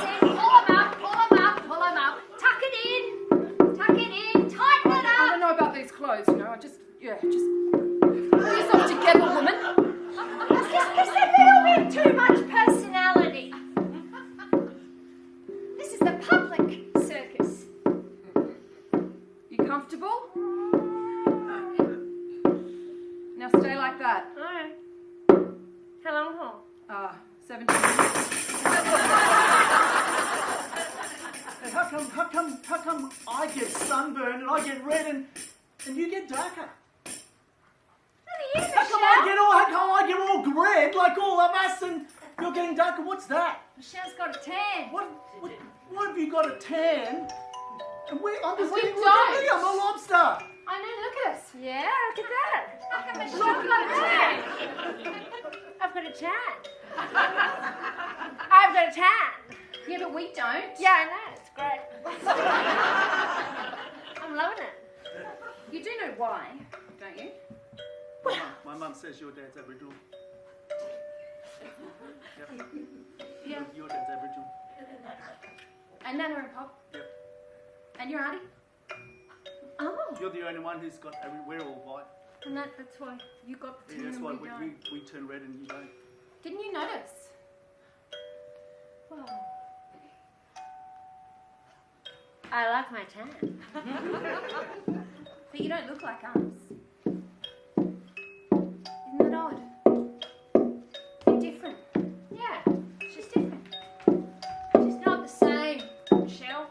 it. Pull them up. Tuck it in. Tighten it I up. don't know about these clothes, you know. Just pull yourself together, woman. It's a little bit too much personality. This is the public circus. You comfortable? Now stay like that. Alright. How long for? 17 minutes. Hey, how come I get sunburned and I get red and you get darker? How come I get all red like all of us and you're getting darker? What's that? Michelle's got a tan. What have you got a tan? And I'm just We getting look don't. at me, I'm a lobster. I know, look at us. Yeah, look at that. Look at Michelle's Michelle's got a tan. I've got a tan. I've got a tan. Yeah, but we don't. Yeah, I know. It's great. I'm loving it. You do know why, don't you? My mum says your dad's Aboriginal. Yep. Yeah. Your dad's Aboriginal. And Nana and Pop. Yep. And your auntie. Oh. You're the only one who's got, we're all white. And that's why you got the Yeah, tan that's and why we don't. we turn red and you don't. Didn't you notice? Well, I like my tan. But you don't look like us. Isn't that odd? You're different. Yeah, she's different. She's not the same, Michelle.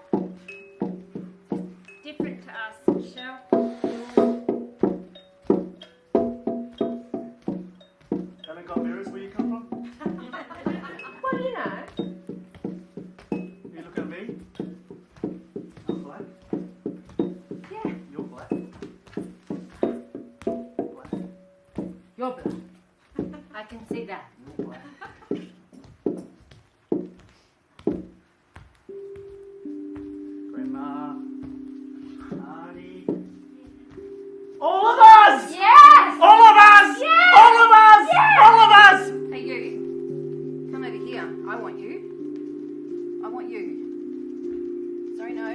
Different to us, Michelle. Haven't got mirrors where you come from? Well, you know. You look at me. I'm black. Yeah. You're black. Black. You're black. I can see that. You're black. Grandma. Auntie. All of us! Yes! All of us! Yes! All of us! Yes! All of us! Hey, you. Come over here. I want you. I want you. Sorry, no.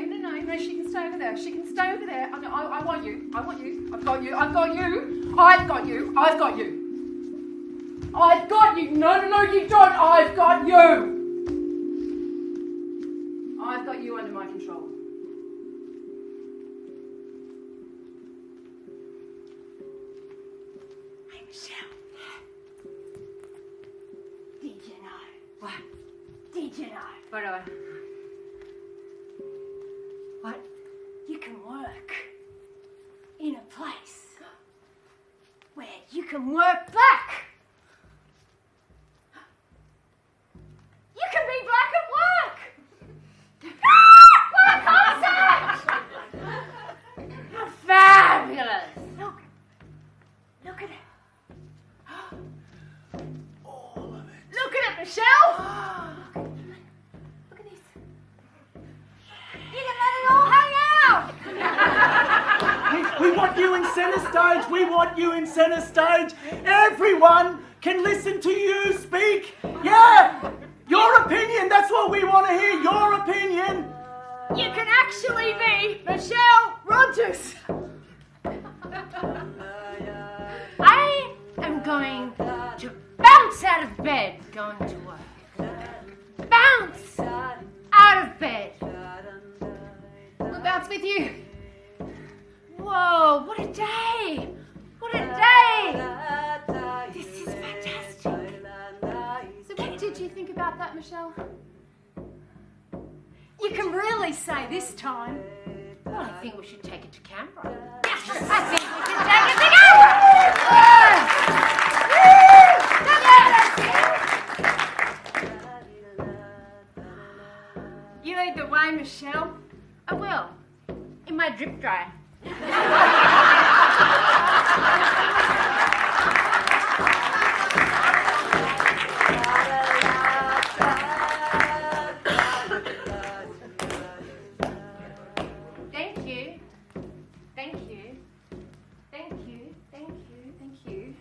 She can stay over there. She can stay over there. I want you. I want you. I've got you. I've got you. I've got you. I've got you. I've got you. No, you don't. I've got you. I've got you under my control. Hey, Michelle. Did you know? What? Did you know? What do I? What? You can work in a place where you can work black. You can be black at work. What a concept! Fabulous. Look at it. All of it. Look at it, Michelle. Look at this. You can let it all hang out. We want you in centre stage. We want you in centre stage. Everyone can listen to you speak. Yeah. Your opinion. That's what we want to hear. Your opinion. You can actually be Michelle Rogers. I am going to bounce out of bed going to work. Bounce out of bed. We'll bounce with you. Whoa, what a day! What a day! This is fantastic. So what did you think about that, Michelle? You can really say this time. Well, I think we should take it to Canberra. I think we should take it to Canberra! drip dry. Thank you. Thank you. Thank you. Thank you. Thank you.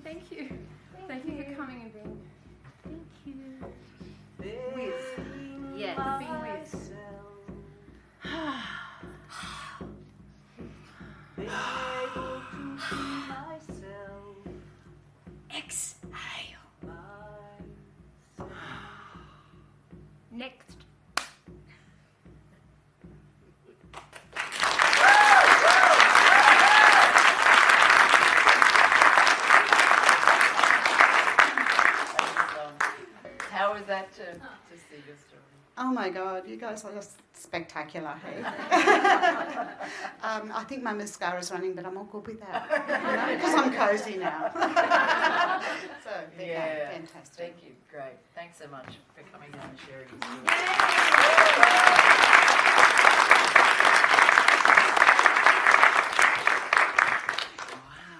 Thank you. Thank you for coming and being. Thank you. With. Yes. Being with. Exhale. Next. How was that to see your story? Oh my God, you guys are just spectacular, hey? I think my mascara's running, but I'm all good with that, because I'm cozy now. So, yeah, fantastic. Thank you. Great. Thanks so much for coming down and sharing your story.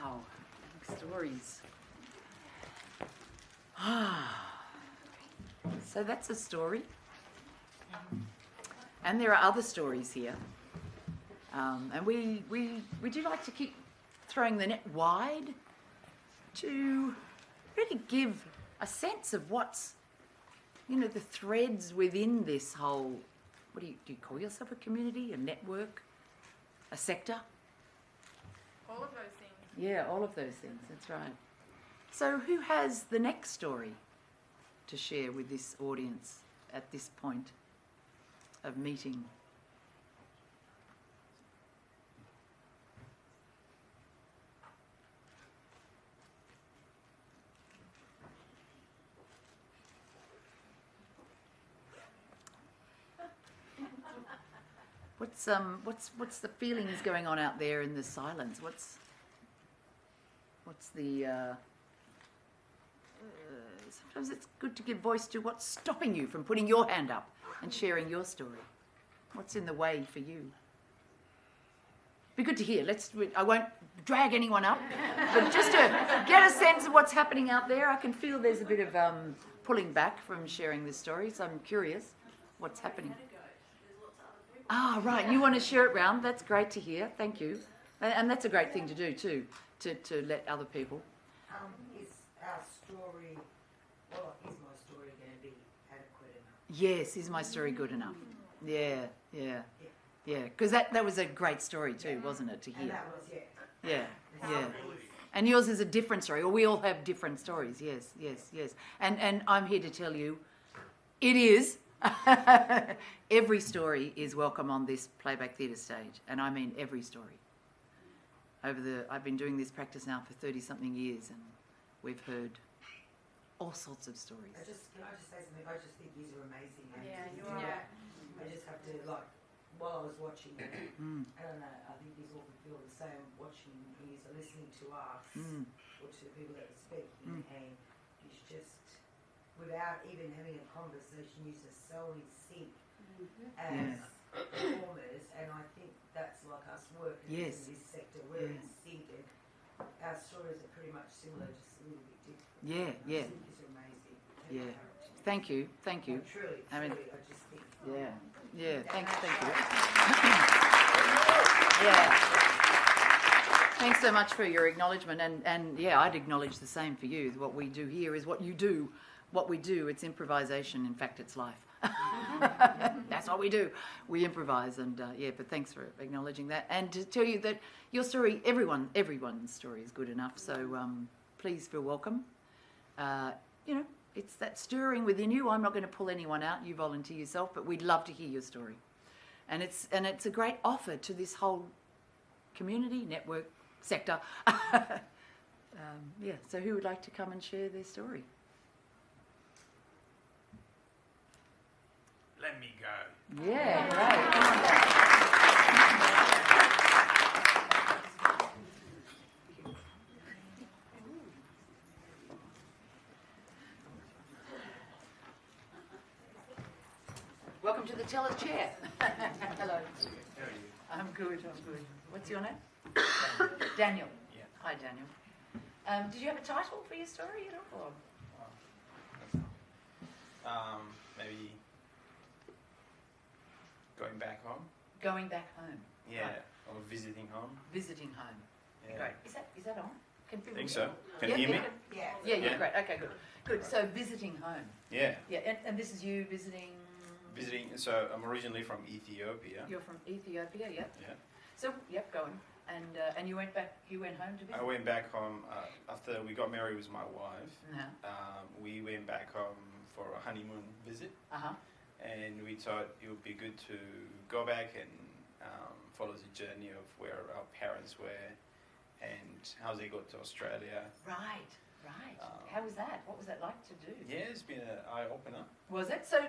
Wow. Stories. So that's a story. And there are other stories here. And we do like to keep throwing the net wide to really give a sense of what's, the threads within this whole, do you call yourself a community, a network, a sector? All of those things. Yeah, all of those things, that's right. So who has the next story to share with this audience at this point of meeting? What's the feelings going on out there in the silence? What's the sometimes it's good to give voice to what's stopping you from putting your hand up and sharing your story. What's in the way for you? Be good to hear. I won't drag anyone up, but just to get a sense of what's happening out there. I can feel there's a bit of pulling back from sharing this story, so I'm curious what's happening. Ah, right. You want to share it round? That's great to hear. Thank you. And that's a great thing to do too, to let other people. Is our story, is my story going to be adequate enough? Yes, is my story good enough? Yeah. Because that was a great story too, wasn't it, to hear? And that was, Yeah. And yours is a different story, or we all have different stories. Yes. And I'm here to tell you, it is. Every story is welcome on this Playback Theatre stage, and I mean every story. I've been doing this practice now for 30-something years, and we've heard all sorts of stories. Can I just say something? I just think these are amazing. Yeah, you are. I just have to, while I was watching it, I don't know, I think these all feel the same watching these or listening to us or to the people that are speaking, and it's just, without even having a conversation, you just so in sync as performers, and I think that's like us workers in this sector. We're in sync, and our stories are pretty much similar, just a little bit different. Yeah. I think these are amazing. Yeah. Thank you. No, truly, I just think. Yeah. Thank you. Yeah. Thanks so much for your acknowledgement, and I'd acknowledge the same for you. What we do here is what you do. What we do, it's improvisation. In fact, it's life. That's what we do. We improvise, and but thanks for acknowledging that. And to tell you that your story, everyone's story is good enough. So please feel welcome. It's that stirring within you. I'm not going to pull anyone out. You volunteer yourself, but we'd love to hear your story. And it's a great offer to this whole community, network, sector. So who would like to come and share their story? Let me go. Yeah, great. Welcome to the teller's chair. Hello. I'm good. What's your name? Daniel. Yeah. Hi, Daniel. Did you have a title for your story at all? Maybe going back home. Going back home. Yeah, Right. or visiting home. Visiting home. Yeah. Great. Is that on? Can people I think hear? so. Can you hear me? Yeah. Yeah, great. Okay, good. So visiting home. Yeah. Yeah, and this is you visiting. Visiting. So I'm originally from Ethiopia. You're from Ethiopia, yeah. Yeah. So go on. And you went back. You went home to visit. I went back home after we got married with my wife. Uh-huh. We went back home for a honeymoon visit, and we thought it would be good to go back and follow the journey of where our parents were and how they got to Australia. Right. How was that? What was that like to do? Yeah, it's been an eye opener. Was it? So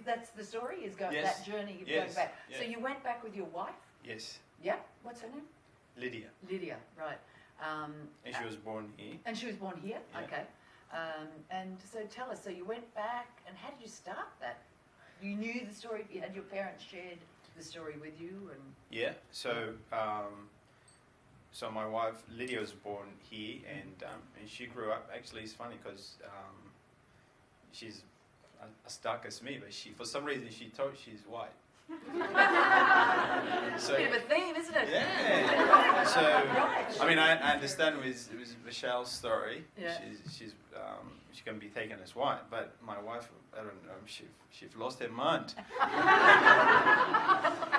that's the story. Is going Yes. that journey of Yes. going back. Yeah. So you went back with your wife. Yes, Yeah. What's her name? Lydia. Lydia. Right. And she was born here. And she was born here. Yeah. Okay. And so tell us. So you went back, and how did you start that? You knew the story. You had your parents shared the story with you, and Yeah. So so my wife Lydia was born here, and she grew up. Actually, it's funny because she's as dark as me, but for some reason she thought she's white. So, bit of a theme, isn't it? Yeah. So Right. I mean, I understand with Michelle's story. Yeah. She can be taken as white, but my wife, I don't know, she's lost her mind.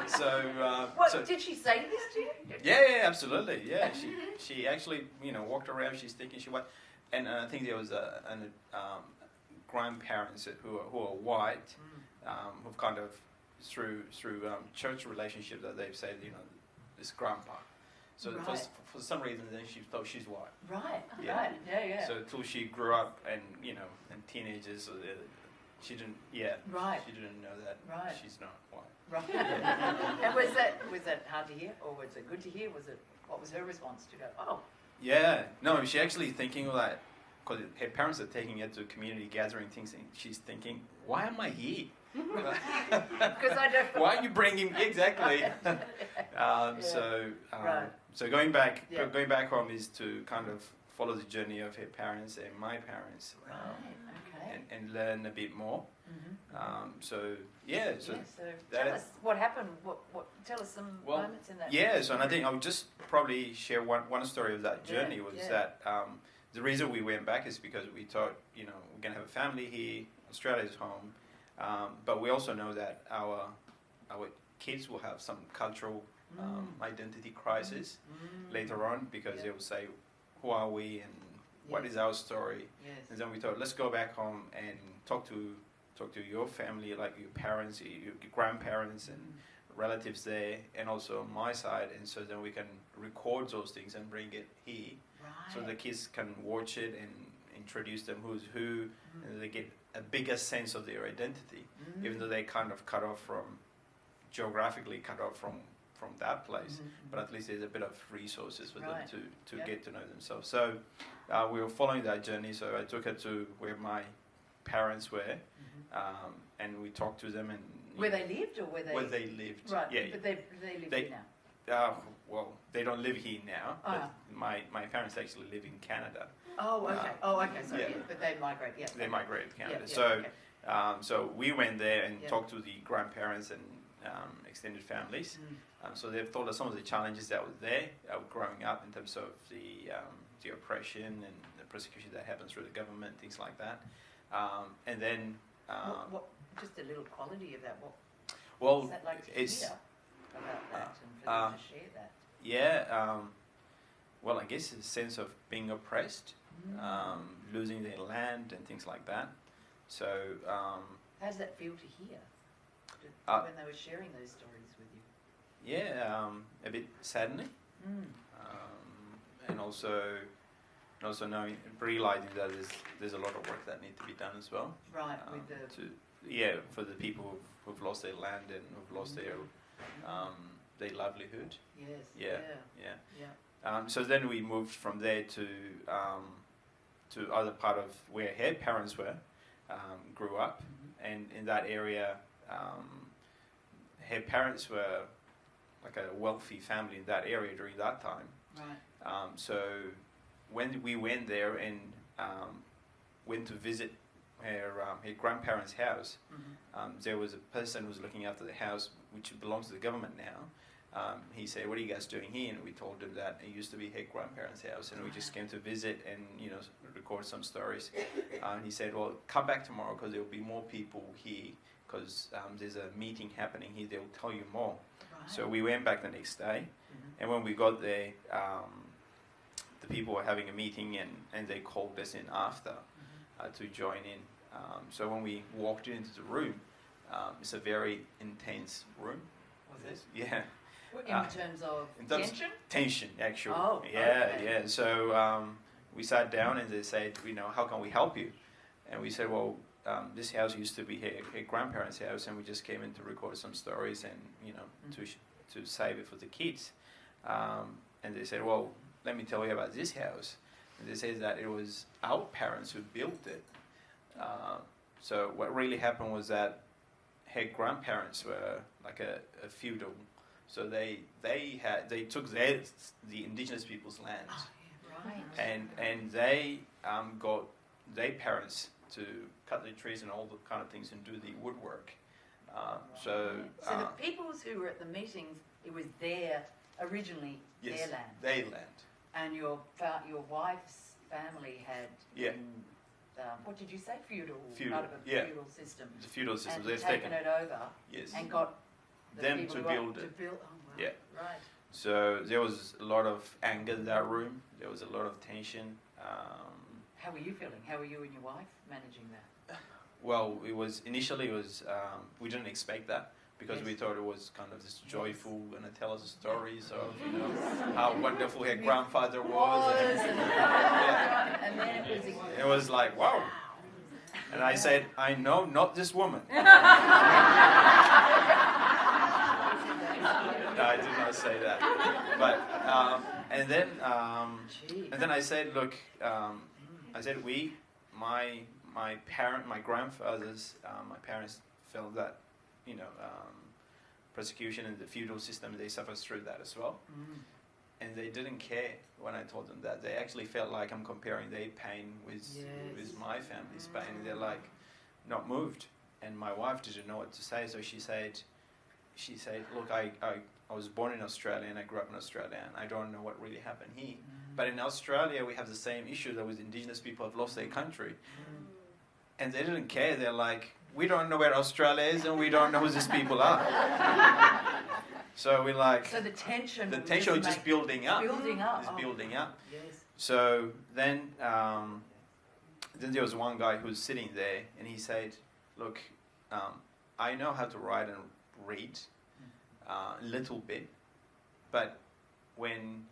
So did she say this to you? yeah, absolutely. Yeah, she actually walked around. She's thinking she white, and I think there was grandparents who are white, who've kind of through church relationships that they've said this grandpa. So Right. for some reason then she thought she's white. Right. Yeah. Right. Yeah. So till she grew up and and teenagers, she didn't. Yeah. Right. She didn't know that. Right. She's not white. Right. And was that hard to hear, or was it good to hear? What was her response to go? Oh. Yeah. No, she actually thinking of that because her parents are taking her to community gathering things, and she's thinking, why am I here? Because I don't. Why are you bringing exactly? Right. So going back Yeah. home is to kind of follow the journey of her parents and my parents, Right. Okay. and learn a bit more. So tell us what happened. What? Tell us some moments in that. Yeah. So and I think I would just probably share one story of that journey that the reason we went back is because we thought we're gonna have a family here. Australia's home. But we also know that our kids will have some cultural identity crisis later on because they will say, who are we and what is our story? Yes. And then we thought, let's go back home and talk to your family, like your parents, your grandparents and relatives there, and also on my side. And so then we can record those things and bring it here. Right. So the kids can watch it and introduce them who's who, and they get a bigger sense of their identity, even though they kind of geographically cut off from that place, but at least there's a bit of resources for them to get to know themselves. So we were following that journey, so I took her to where my parents were, and we talked to them. And where they lived, or where they lived. Right, yeah. but they live here now. Well, they don't live here now, but my parents actually live in Canada. Oh, okay. Sorry, but they migrate. Yeah. They migrated to Canada. So we went there and talked to the grandparents and extended families. So they've told us some of the challenges that were there growing up in terms of the oppression and the persecution that happens through the government, things like that. And then what just a little quality of that. What is that like to it's hear about that and for them to share that? Yeah. Well, I guess a sense of being oppressed, losing their land and things like that. So how does that feel to hear when they were sharing those stories with you? Yeah, a bit saddening, and also realizing that there's a lot of work that needs to be done as well. Right, for the people who've lost their land and who've lost their livelihood. Yes. Yeah. So then we moved from there to other part of where her parents were, grew up, and in that area, her parents were like a wealthy family in that area during that time. Right. So when we went there and went to visit her grandparents' house, there was a person who was looking after the house, which belongs to the government now. He said, "What are you guys doing here?" And we told him that it used to be her grandparents' house, and we just came to visit and record some stories. He said, "Well, come back tomorrow because there will be more people here because there's a meeting happening here. They'll tell you more." Right. So we went back the next day, and when we got there, the people were having a meeting, and they called us in after to join in. So when we walked into the room, it's a very intense room. Was it? Yeah. In terms of tension? Tension, actually. Oh, yeah, okay. yeah. So we sat down and they said, how can we help you? And we said, well, this house used to be her grandparents' house, and we just came in to record some stories and, to save it for the kids. And they said, well, let me tell you about this house. And they said that it was our parents who built it. So what really happened was that her grandparents were like a feudal. So they took the indigenous people's land, right. and they got their parents to cut the trees and all the kind of things and do the woodwork. So the peoples who were at the meetings, it was originally yes, their land. Their land. And your wife's family had. Yeah. What did you say? Feudal. Feudal. Part of a feudal system. The feudal system. And They've taken it over. Yes. And got them to build it. Oh, wow. Yeah. Right. So there was a lot of anger in that room. There was a lot of tension. How were you feeling? How were you and your wife managing that? Well, initially we didn't expect that because Yes. we thought it was kind of this joyful, and it tell us stories of how wonderful her grandfather was. And then it was. It was like, wow. And I said, I know, not this woman. No, I did not say that. But and then I said, look, I said my grandfathers, my parents felt that persecution in the feudal system, they suffered through that as well. And they didn't care when I told them that. They actually felt like I'm comparing their pain with my family's pain. And they're like, not moved. And my wife didn't know what to say, so she said, look, I was born in Australia and I grew up in Australia, and I don't know what really happened here. But in Australia, we have the same issue that with Indigenous people have lost their country. And they didn't care. They're like, we don't know where Australia is, and we don't know who these people are. So we're like... So the tension was just building up. Building up. Just building up. Yes. So then there was one guy who was sitting there, and he said, look, I know how to write and read a little bit, but when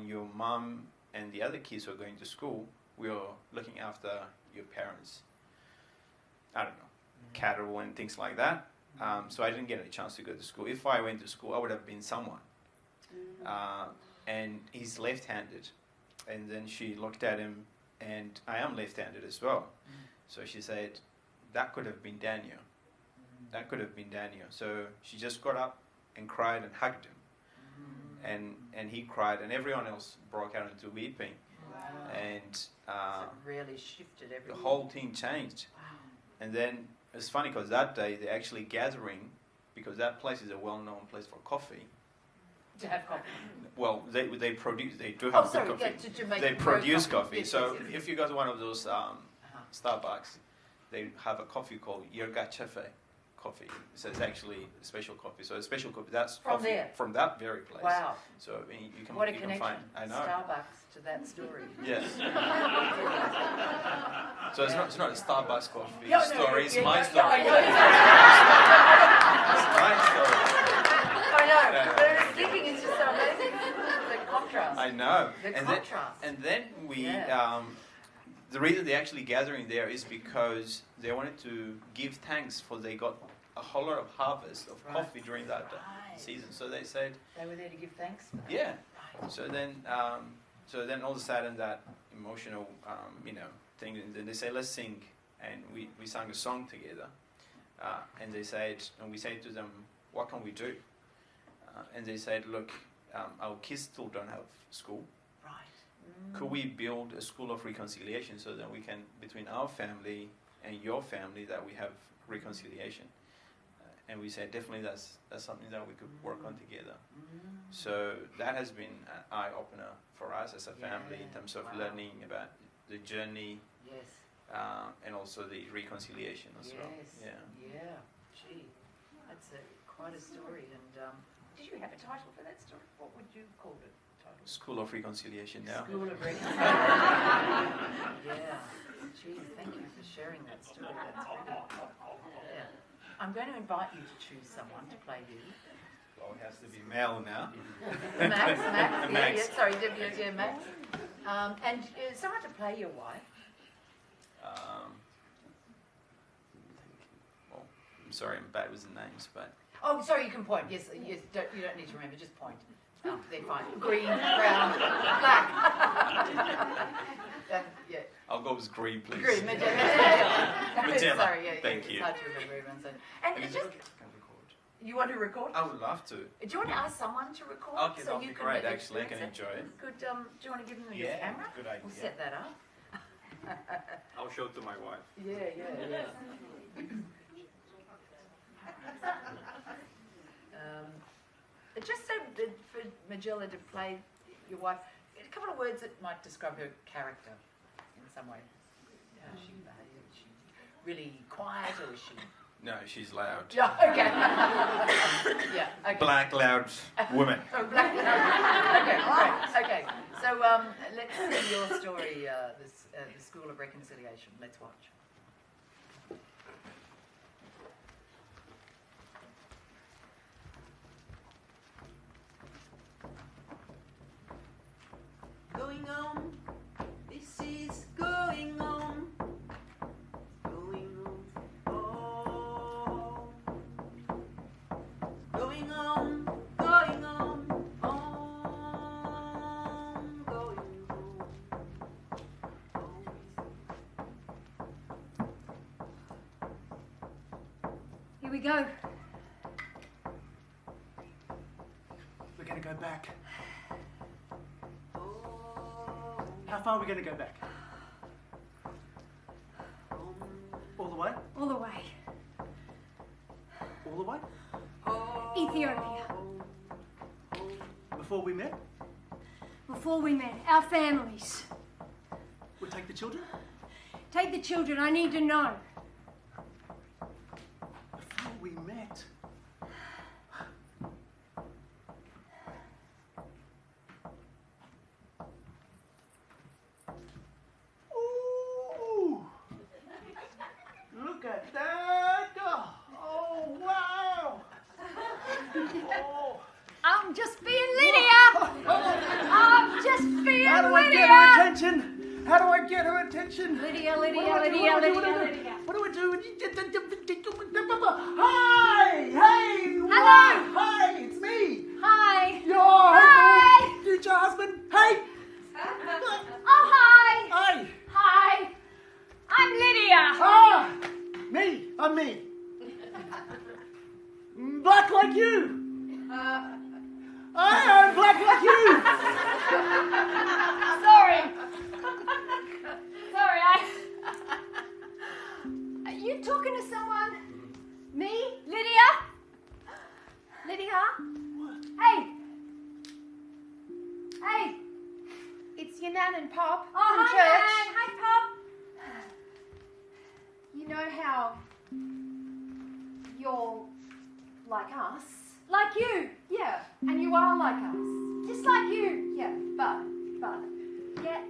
your mum and the other kids were going to school, we were looking after your parents. I don't know, cattle and things like that. So I didn't get a chance to go to school. If I went to school, I would have been someone. And he's left-handed. And then she looked at him, and I am left-handed as well. So she said, that could have been Daniel. That could have been Daniel. So she just got up and cried and hugged him. And he cried, and everyone else broke out into weeping. Wow. And so it really shifted everything. The whole thing changed. Wow. And then it's funny because that day they're actually gathering, because that place is a well-known place for coffee. To have coffee. Well, they do have good coffee. They produce coffee. Yes, so yes. if you go to one of those Starbucks, they have a coffee called Yerga Chefe coffee. So it's actually a special coffee. So a special coffee, that's from coffee there? From that very place. Wow. So I mean, you can, what a you connection. can find. I know. Starbucks to that story. Yes. So it's not a Starbucks coffee No, story. It's yeah, my yeah, story. I know. It's my story. I know. But I was thinking it's just so amazing. The contrast. I know. The and contrast. Then we, the reason they're actually gathering there is because they wanted to give thanks for they got a whole lot of harvest of coffee during that season. So they said they were there to give thanks for that. Yeah. So then all of a sudden that emotional, thing, and then they say, let's sing, and we sang a song together, and we said to them, what can we do? and they said, look, our kids still don't have school. Right. Could we build a school of reconciliation so that we can, between our family and your family, that we have reconciliation? And we said definitely that's something that we could work on together. So that has been an eye-opener for us as a family in terms of learning about the journey. Yes. And also the reconciliation as well. Yeah. Gee, that's quite a story. And did you have a title for that story? What would you call it? Title? School of Reconciliation now. School of Reconciliation. Yeah. Gee, thank you for sharing that story. That's really. Yeah. I'm going to invite you to choose someone to play you. Well, it has to be male now. Max. Max. Yeah, sorry, Max. And someone to play your wife. Well, I'm sorry, I'm bad with the names, but. Oh, sorry, you can point. Yes, you don't need to remember, just point. They're fine. Green, brown, black. Yeah. I'll go with green, please. Green, Magella. Sorry, yeah. Thank you. It's hard to remember everyone's name. And it's just. You want to record? I would love to. Do you want to ask someone to record? Okay, so that'd you be can great. Actually, I can experience enjoy it. Good. Do you want to give them your camera? Good idea. We'll set that up. I'll show it to my wife. Yeah. Just so for Magella to play your wife, a couple of words that might describe her character in some way. Is she behaved? Is she really quiet, or is she? No, she's loud. Yeah. Okay. Yeah. Okay. Black, loud woman. Oh, black. Okay. Great. Okay. So let's see your story. The School of Reconciliation. Let's watch. Going on, this is going on, going on, oh, going on, going on, going on. Here we go. We're going to go back. How far are we going to go back? All the way? All the way. All the way? Ethiopia. Before we met? Before we met, our families. We'll take the children? Take the children, I need to know. Before we met? Look at that! Oh, wow! Oh. I'm just being Lydia! I'm just being How do I Lydia! get her attention? How do I get her attention? Lydia. What do I do? Hi! Hey! Hello! Hi! It's me! Hi! Your future husband! Hey! Oh, hi! Hi! Hi! I'm Lydia! Ah! Me! I'm me! Black like you! I am black like you! Sorry, Are you talking to someone? Me? Lydia? Lydia? What? Hey! It's your nan and pop Oh, from hi, church. Nan. Hi, Pop. You know how you're like us? Like you. Yeah, and you are like us. Just like you. Yeah, but Yeah.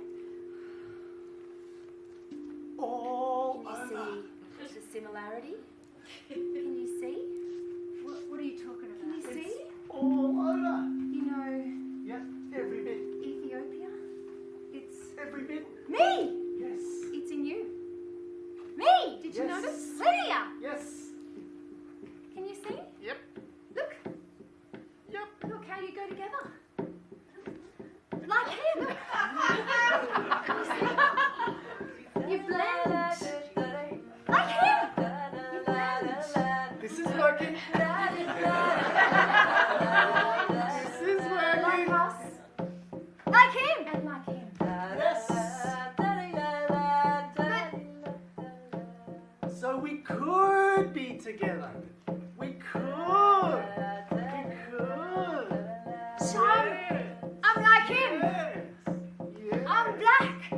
All Can you over. see the similarity? Can you see? What are you talking about? Can you see? All over. You know Yep, every bit. Ethiopia? It's Every bit. Me! Yes. it's in you. Me! Did you Yes. notice? Lydia! Yes. Can you see? Yep. Look. Yep. Look how you go together. Like him! You blend. Like him! You blend. could be together. We could. So I'm like him. I'm black.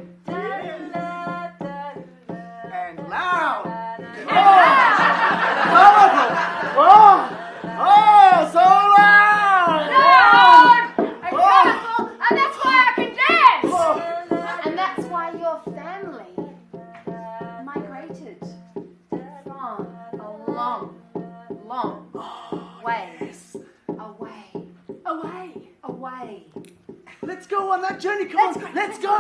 And loud. Colourful. Oh, so loud. And colourful, and that's why I can dance. And that's why your family migrated from a long, long ways away. Let's go on that journey. Come on. Let's go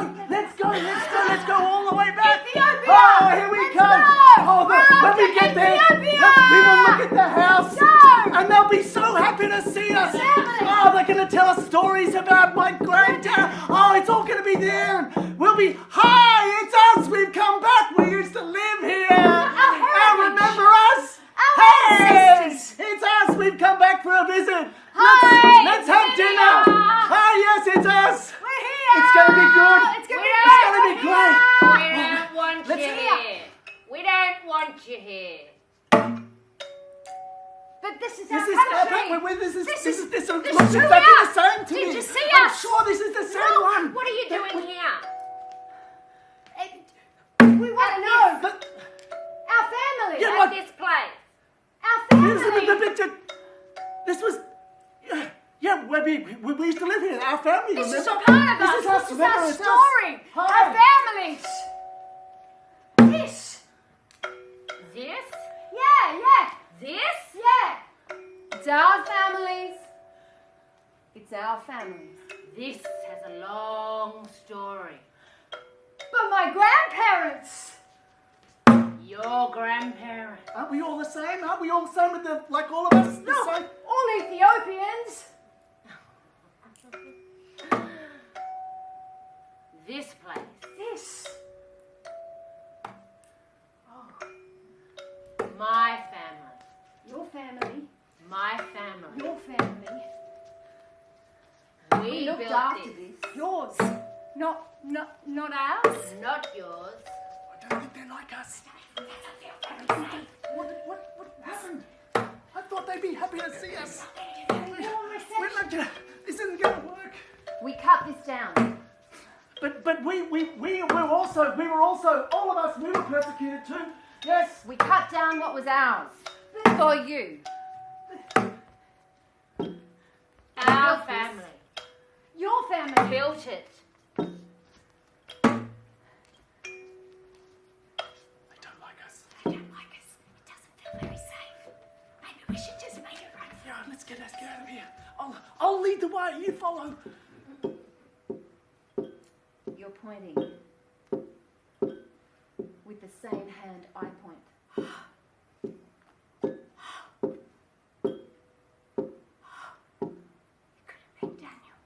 all the way back. Ethiopia. Oh, here we come. Go. When we get there, Ethiopia. we will look at the house. Go. And they'll be so happy to see us. Oh, they're going to tell us stories about my granddad. Oh, it's all going to be there. We'll be, hi, it's us. We've come back. We used to live here. And remember us? Hey, it's us. We've come back for a visit. Let's have dinner. Hi, yes, it's us. We're here. It's going to be good. It's going to be great. We don't want you here. We don't want you here. But this is our country. This looks is exactly who we the are. same to me. Did you see I'm us? sure this is the same Look, one. what are you doing here? We want to know. Our family. Yeah, At this place. Our family. This was... Yeah, we used to live here. Our family. This is a remember? part of us. This is us. This is Remember, our it's us. story. Hi. Our families. This. This? Yeah. This? Yeah. It's our families. It's our families. This has a long story. But my grandparents. Your grandparents. Aren't we all the same? Aren't we all the same with like all of us? The Look, same? all Ethiopians. This place. This. My family. Your family. My family. Your family. We looked built after this. Yours. Not ours. Not yours. I don't think they're like us. What happened? I thought they'd be happy to see us. We're not gonna, this isn't going to work. We cut this down. But we were also, all of us, we were persecuted too. Yes. We cut down what was ours. For you. Our family. Your family. Built it. They don't like us. They don't like us. It doesn't feel very safe. Maybe we should just make it run. Yeah, let's get out of here. I'll lead the way. You follow. You're pointing with the same hand I point. Daniel.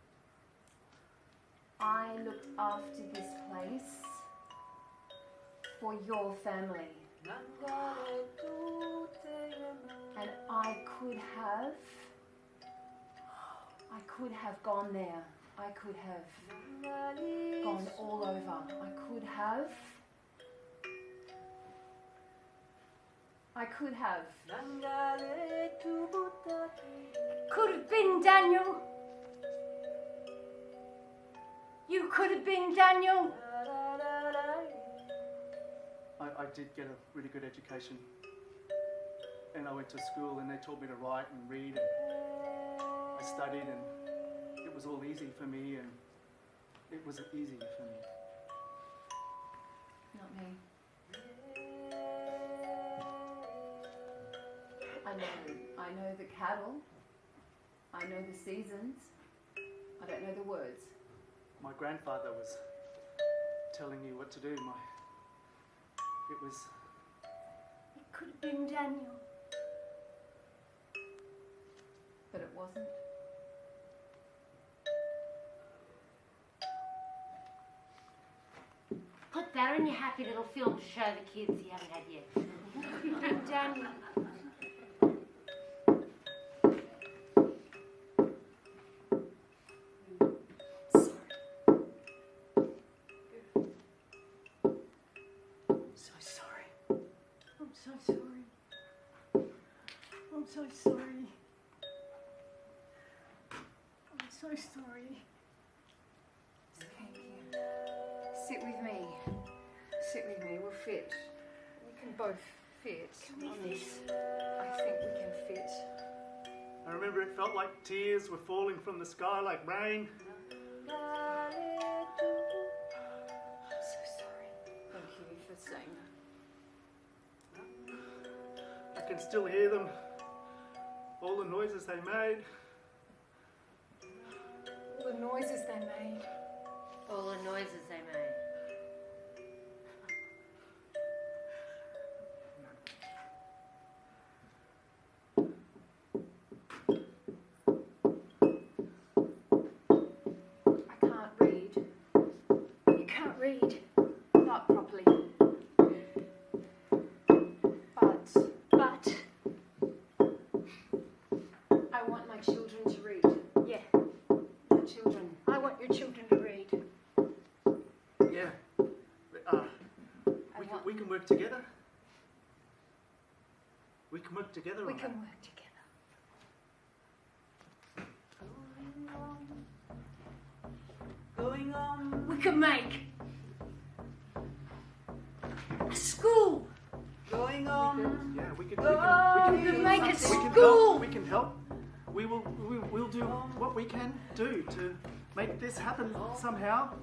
I looked after this place for your family. And I could have gone there. I could have gone all over. I could have. Could have been Daniel. You could have been Daniel. I did get a really good education. And I went to school and they taught me to write and read. And I studied and it was all easy for me and it wasn't easy for me. Not me. I know the cattle. I know the seasons. I don't know the words. My grandfather was telling you what to do. It could have been Daniel. But it wasn't. Put that in your happy little film to show the kids you haven't had yet. Daniel. So sorry. so sorry. I'm so sorry. Thank you. Sit with me. Sit with me. We'll fit. We can both fit. Can we fit? I think we can fit. I remember it felt like tears were falling from the sky like rain. I'm so sorry. Thank you for saying that. I can still hear them, all the noises they made. All the noises they made. All the noises they made. I can't read. You can't read. Not properly. But I want my children to read. Yeah. My children. I want your children to read. Yeah. We can work together. We can work together. We on can that. work together. Going on. We can make a school. Going on. Yeah, we can make a we can school. help. We can help. We'll do what we can do to make this happen somehow.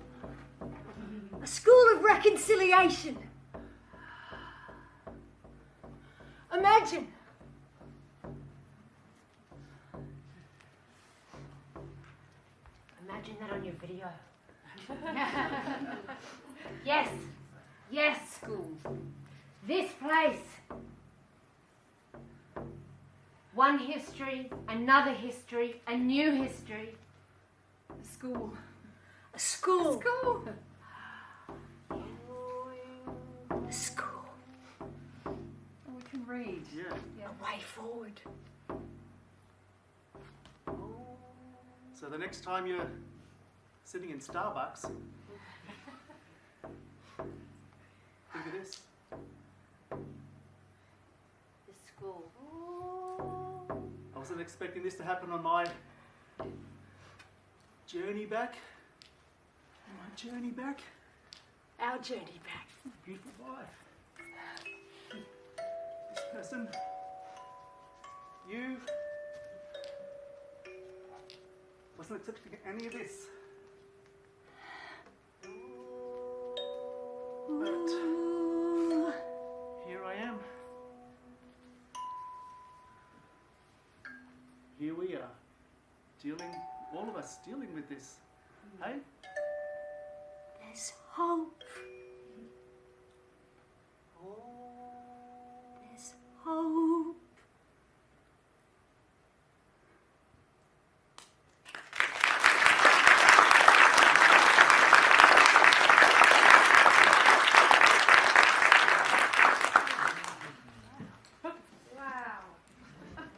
A school of reconciliation. Imagine. Imagine that on your video. Yes. Yes, school. This place. One history, another history, a new history. A school. A school. A school. A school. And we can read. Yeah. A way forward. So the next time you're sitting in Starbucks, think of this. The school. I wasn't expecting this to happen on my journey back. Our journey back. Beautiful wife. This person. You. Wasn't expecting any of this. But here I am. Here we are. All of us dealing with this. Hey? There's hope. There's hope.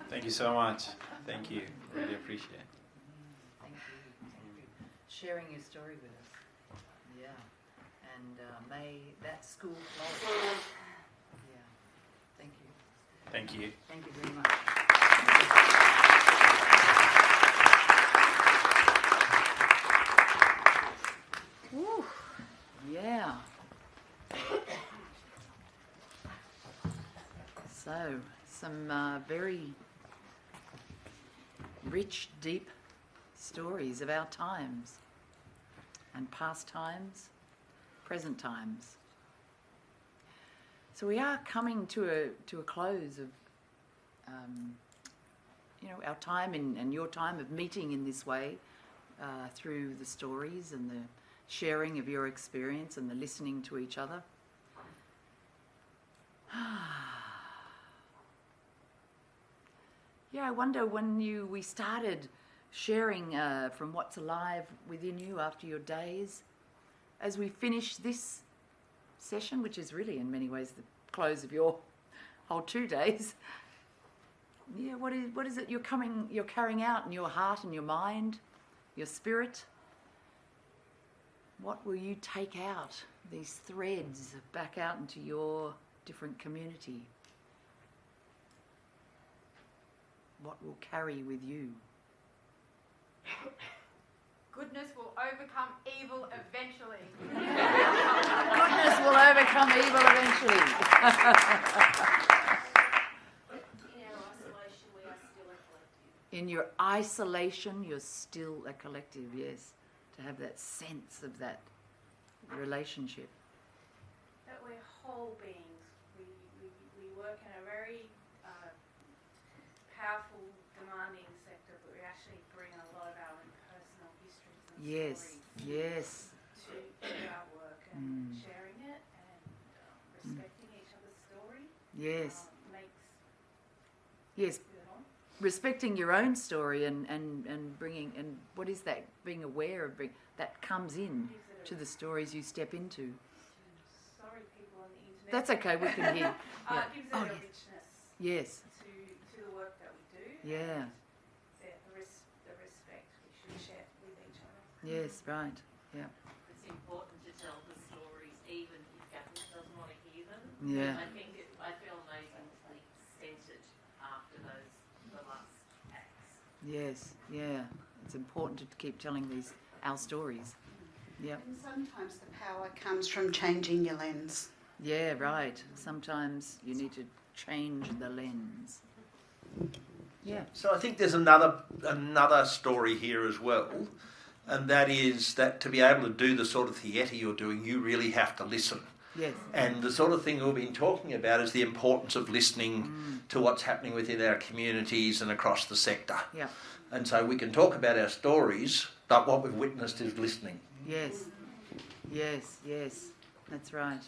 Thank you so much. Thank you. Really appreciate it. Thank you. Sharing your story with us. Yeah. And may that school flourish. Yeah. Thank you. Thank you. Thank you very much. Woo. Yeah. So, some very rich, deep stories of our times and past times, present times. So we are coming to a close of our time and your time of meeting in this way through the stories and the sharing of your experience and the listening to each other. Yeah, I wonder when we started sharing from what's alive within you after your days, as we finish this session, which is really in many ways the close of your whole 2 days. Yeah, what is it you're carrying out in your heart and your mind, your spirit? What will you take out, these threads, back out into your different community? what will carry with you? Goodness will overcome evil eventually. Goodness will overcome evil eventually. In your isolation, you're still a collective, yes. To have that sense of that relationship. That we're whole beings. We work in a very powerful, demanding sector, but we actually bring a lot of our own personal histories and stories to our work, and sharing it and respecting each other's story. Yes. Respecting your own story and bringing, and what is that? Being aware of that comes in to the stories you step into. Sorry, people on the internet. That's okay. We can hear. It gives it a richness. Yes. To the work that we do. Yeah. The respect we should share with each other. Yes. Right. Yeah. It's important to tell the stories even if government doesn't want to hear them. Yeah. I feel amazingly centred after the last acts. Yes. Yeah. It's important to keep telling our stories. Yeah. And sometimes the power comes from changing your lens. Yeah. Right. Sometimes you need to change the lens. Yeah. So I think there's another story here as well, and that is that to be able to do the sort of theatre you're doing, you really have to listen. Yes. And the sort of thing we've been talking about is the importance of listening to what's happening within our communities and across the sector. Yeah. And so we can talk about our stories, but what we've witnessed is listening. Yes. Yes. Yes. That's right.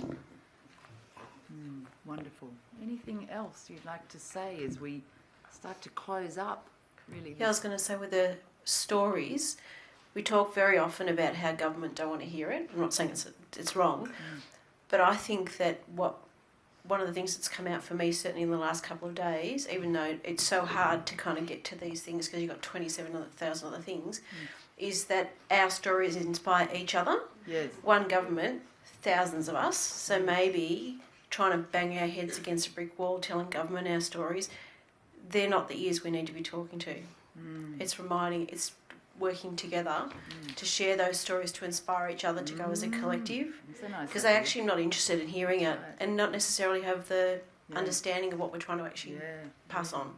Wonderful. Anything else you'd like to say as we start to close up? Really. Yeah, I was going to say with the stories, we talk very often about how government don't want to hear it. I'm not saying it's wrong, but I think that one of the things that's come out for me certainly in the last couple of days, even though it's so hard to kind of get to these things because you've got 27,000 other things, is that our stories inspire each other. Yes. One government, thousands of us, so maybe trying to bang our heads against a brick wall telling government our stories, they're not the ears we need to be talking to. It's working together to share those stories, to inspire each other to go as a collective, because they actually not interested in hearing it and not necessarily have the understanding of what we're trying to actually pass on.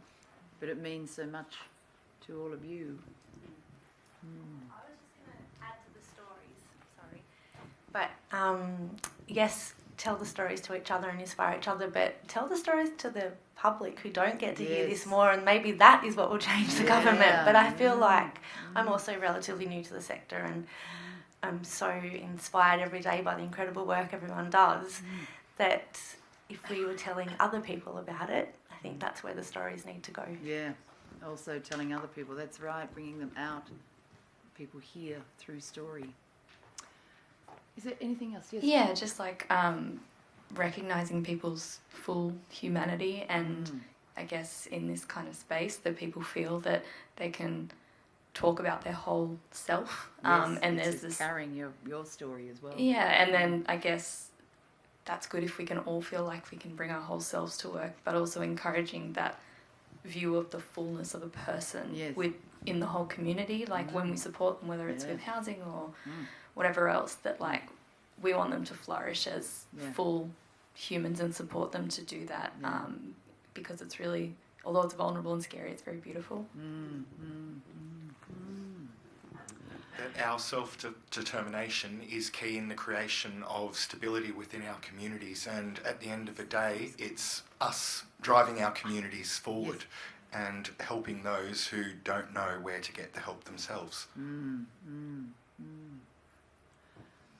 But it means so much to all of you. I was just going to add to the stories, but yes, tell the stories to each other and inspire each other, but tell the stories to the public who don't get to hear this more, and maybe that is what will change the government. But I feel like I'm also relatively new to the sector, and I'm so inspired every day by the incredible work everyone does that if we were telling other people about it, I think that's where the stories need to go. Yeah, also telling other people, that's right, bringing them out, people hear through story. Is there anything else? Yes. Yeah, just like recognising people's full humanity, and I guess in this kind of space that people feel that they can talk about their whole self. And there's this carrying your story as well. Yeah, and then I guess that's good if we can all feel like we can bring our whole selves to work, but also encouraging that view of the fullness of a person in the whole community, like when we support them, whether it's with housing or whatever else, that like we want them to flourish as full humans and support them to do that, because it's really, although it's vulnerable and scary, it's very beautiful. That our self-determination is key in the creation of stability within our communities, and at the end of the day it's us driving our communities forward and helping those who don't know where to get the help themselves.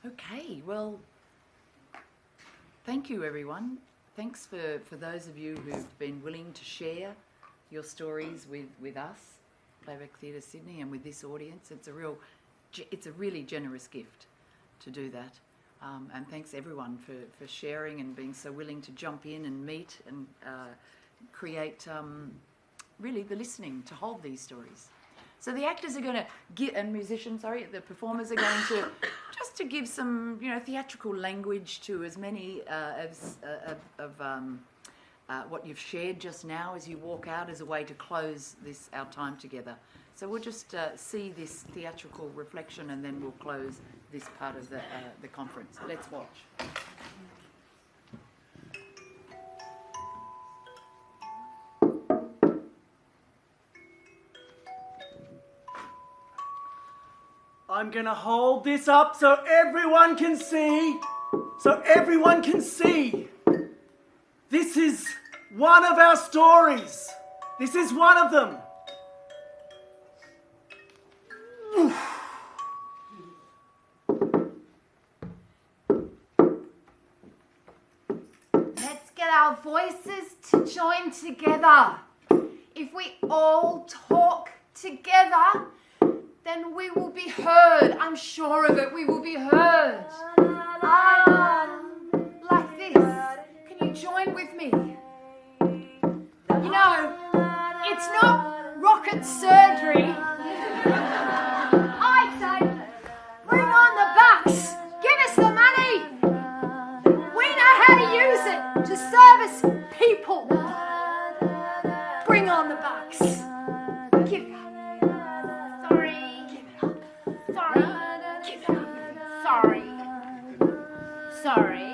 Okay, well, thank you everyone. Thanks for those of you who've been willing to share your stories with us, Playback Theatre Sydney, and with this audience. It's a really generous gift to do that. And thanks everyone for sharing and being so willing to jump in and meet and create really the listening to hold these stories. So the actors are going to the performers are going to just to give some, theatrical language to as many of what you've shared just now as you walk out as a way to close our time together. So we'll just see this theatrical reflection and then we'll close this part of the conference. Let's watch. I'm going to hold this up so everyone can see. This is one of our stories. This is one of them. Let's get our voices to join together. If we all talk together, then we will be heard. I'm sure of it. We will be heard. Like this. Can you join with me? You know, it's not rocket surgery. I say, bring on the bucks. Give us the money. We know how to use it to service people. Bring on the bucks. Give it up. Sorry. Give it up. Sorry. Give it up. Sorry. Sorry.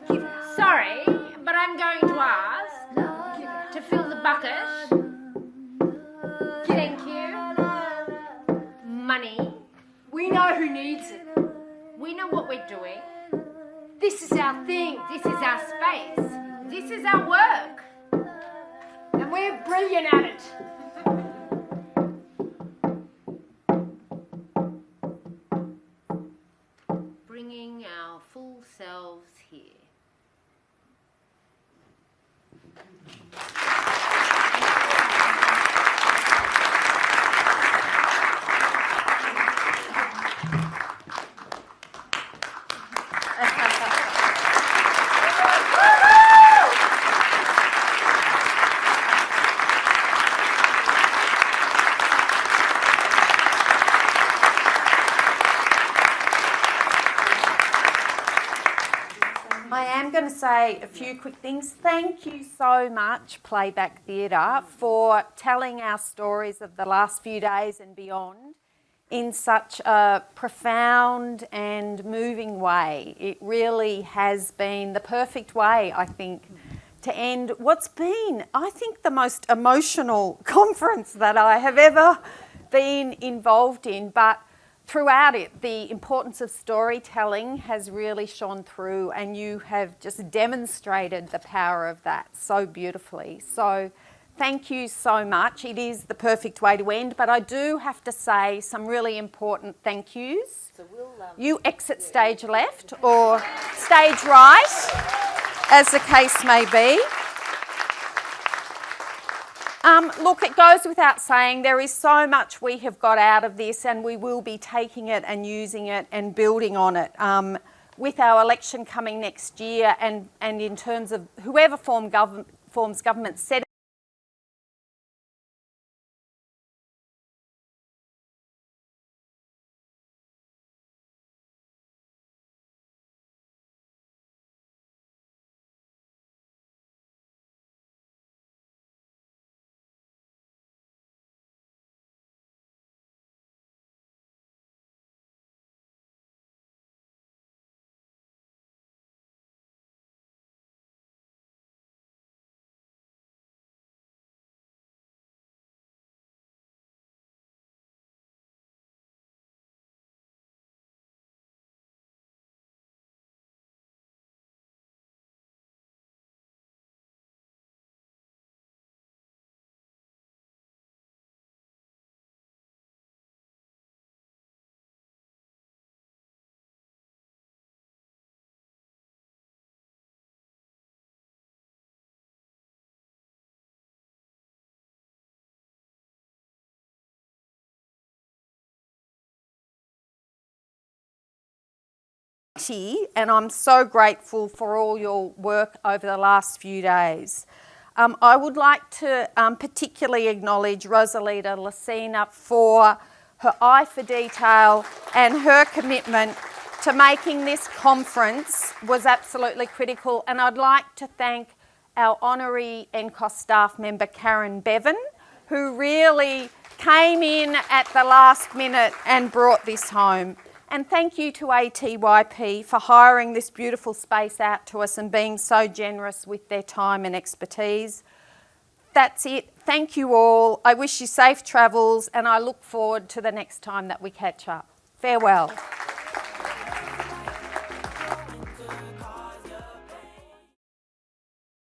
Give it up. Sorry, but I'm going to ask to fill the bucket. Thank you. Money. We know who needs it. We know what we're doing. This is our thing. This is our space. This is our work. And we're brilliant at it. Bringing our full selves here. I am going to say a few quick things. Thank you so much, Playback Theatre, for telling our stories of the last few days and beyond in such a profound and moving way. It really has been the perfect way, I think, to end what's been, I think, the most emotional conference that I have ever been involved in. But throughout it, the importance of storytelling has really shone through, and you have just demonstrated the power of that so beautifully. So thank you so much. It is the perfect way to end, but I do have to say some really important thank yous. So you exit stage left or stage right, as the case may be. Look, it goes without saying there is so much we have got out of this, and we will be taking it and using it and building on it with our election coming next year, and in terms of whoever forms government set and I'm so grateful for all your work over the last few days. I would like to particularly acknowledge Rosalita Lacina for her eye for detail and her commitment to making this conference was absolutely critical, and I'd like to thank our honorary NCOS staff member Karen Bevan, who really came in at the last minute and brought this home. And thank you to ATYP for hiring this beautiful space out to us and being so generous with their time and expertise. That's it. Thank you all. I wish you safe travels and I look forward to the next time that we catch up. Farewell.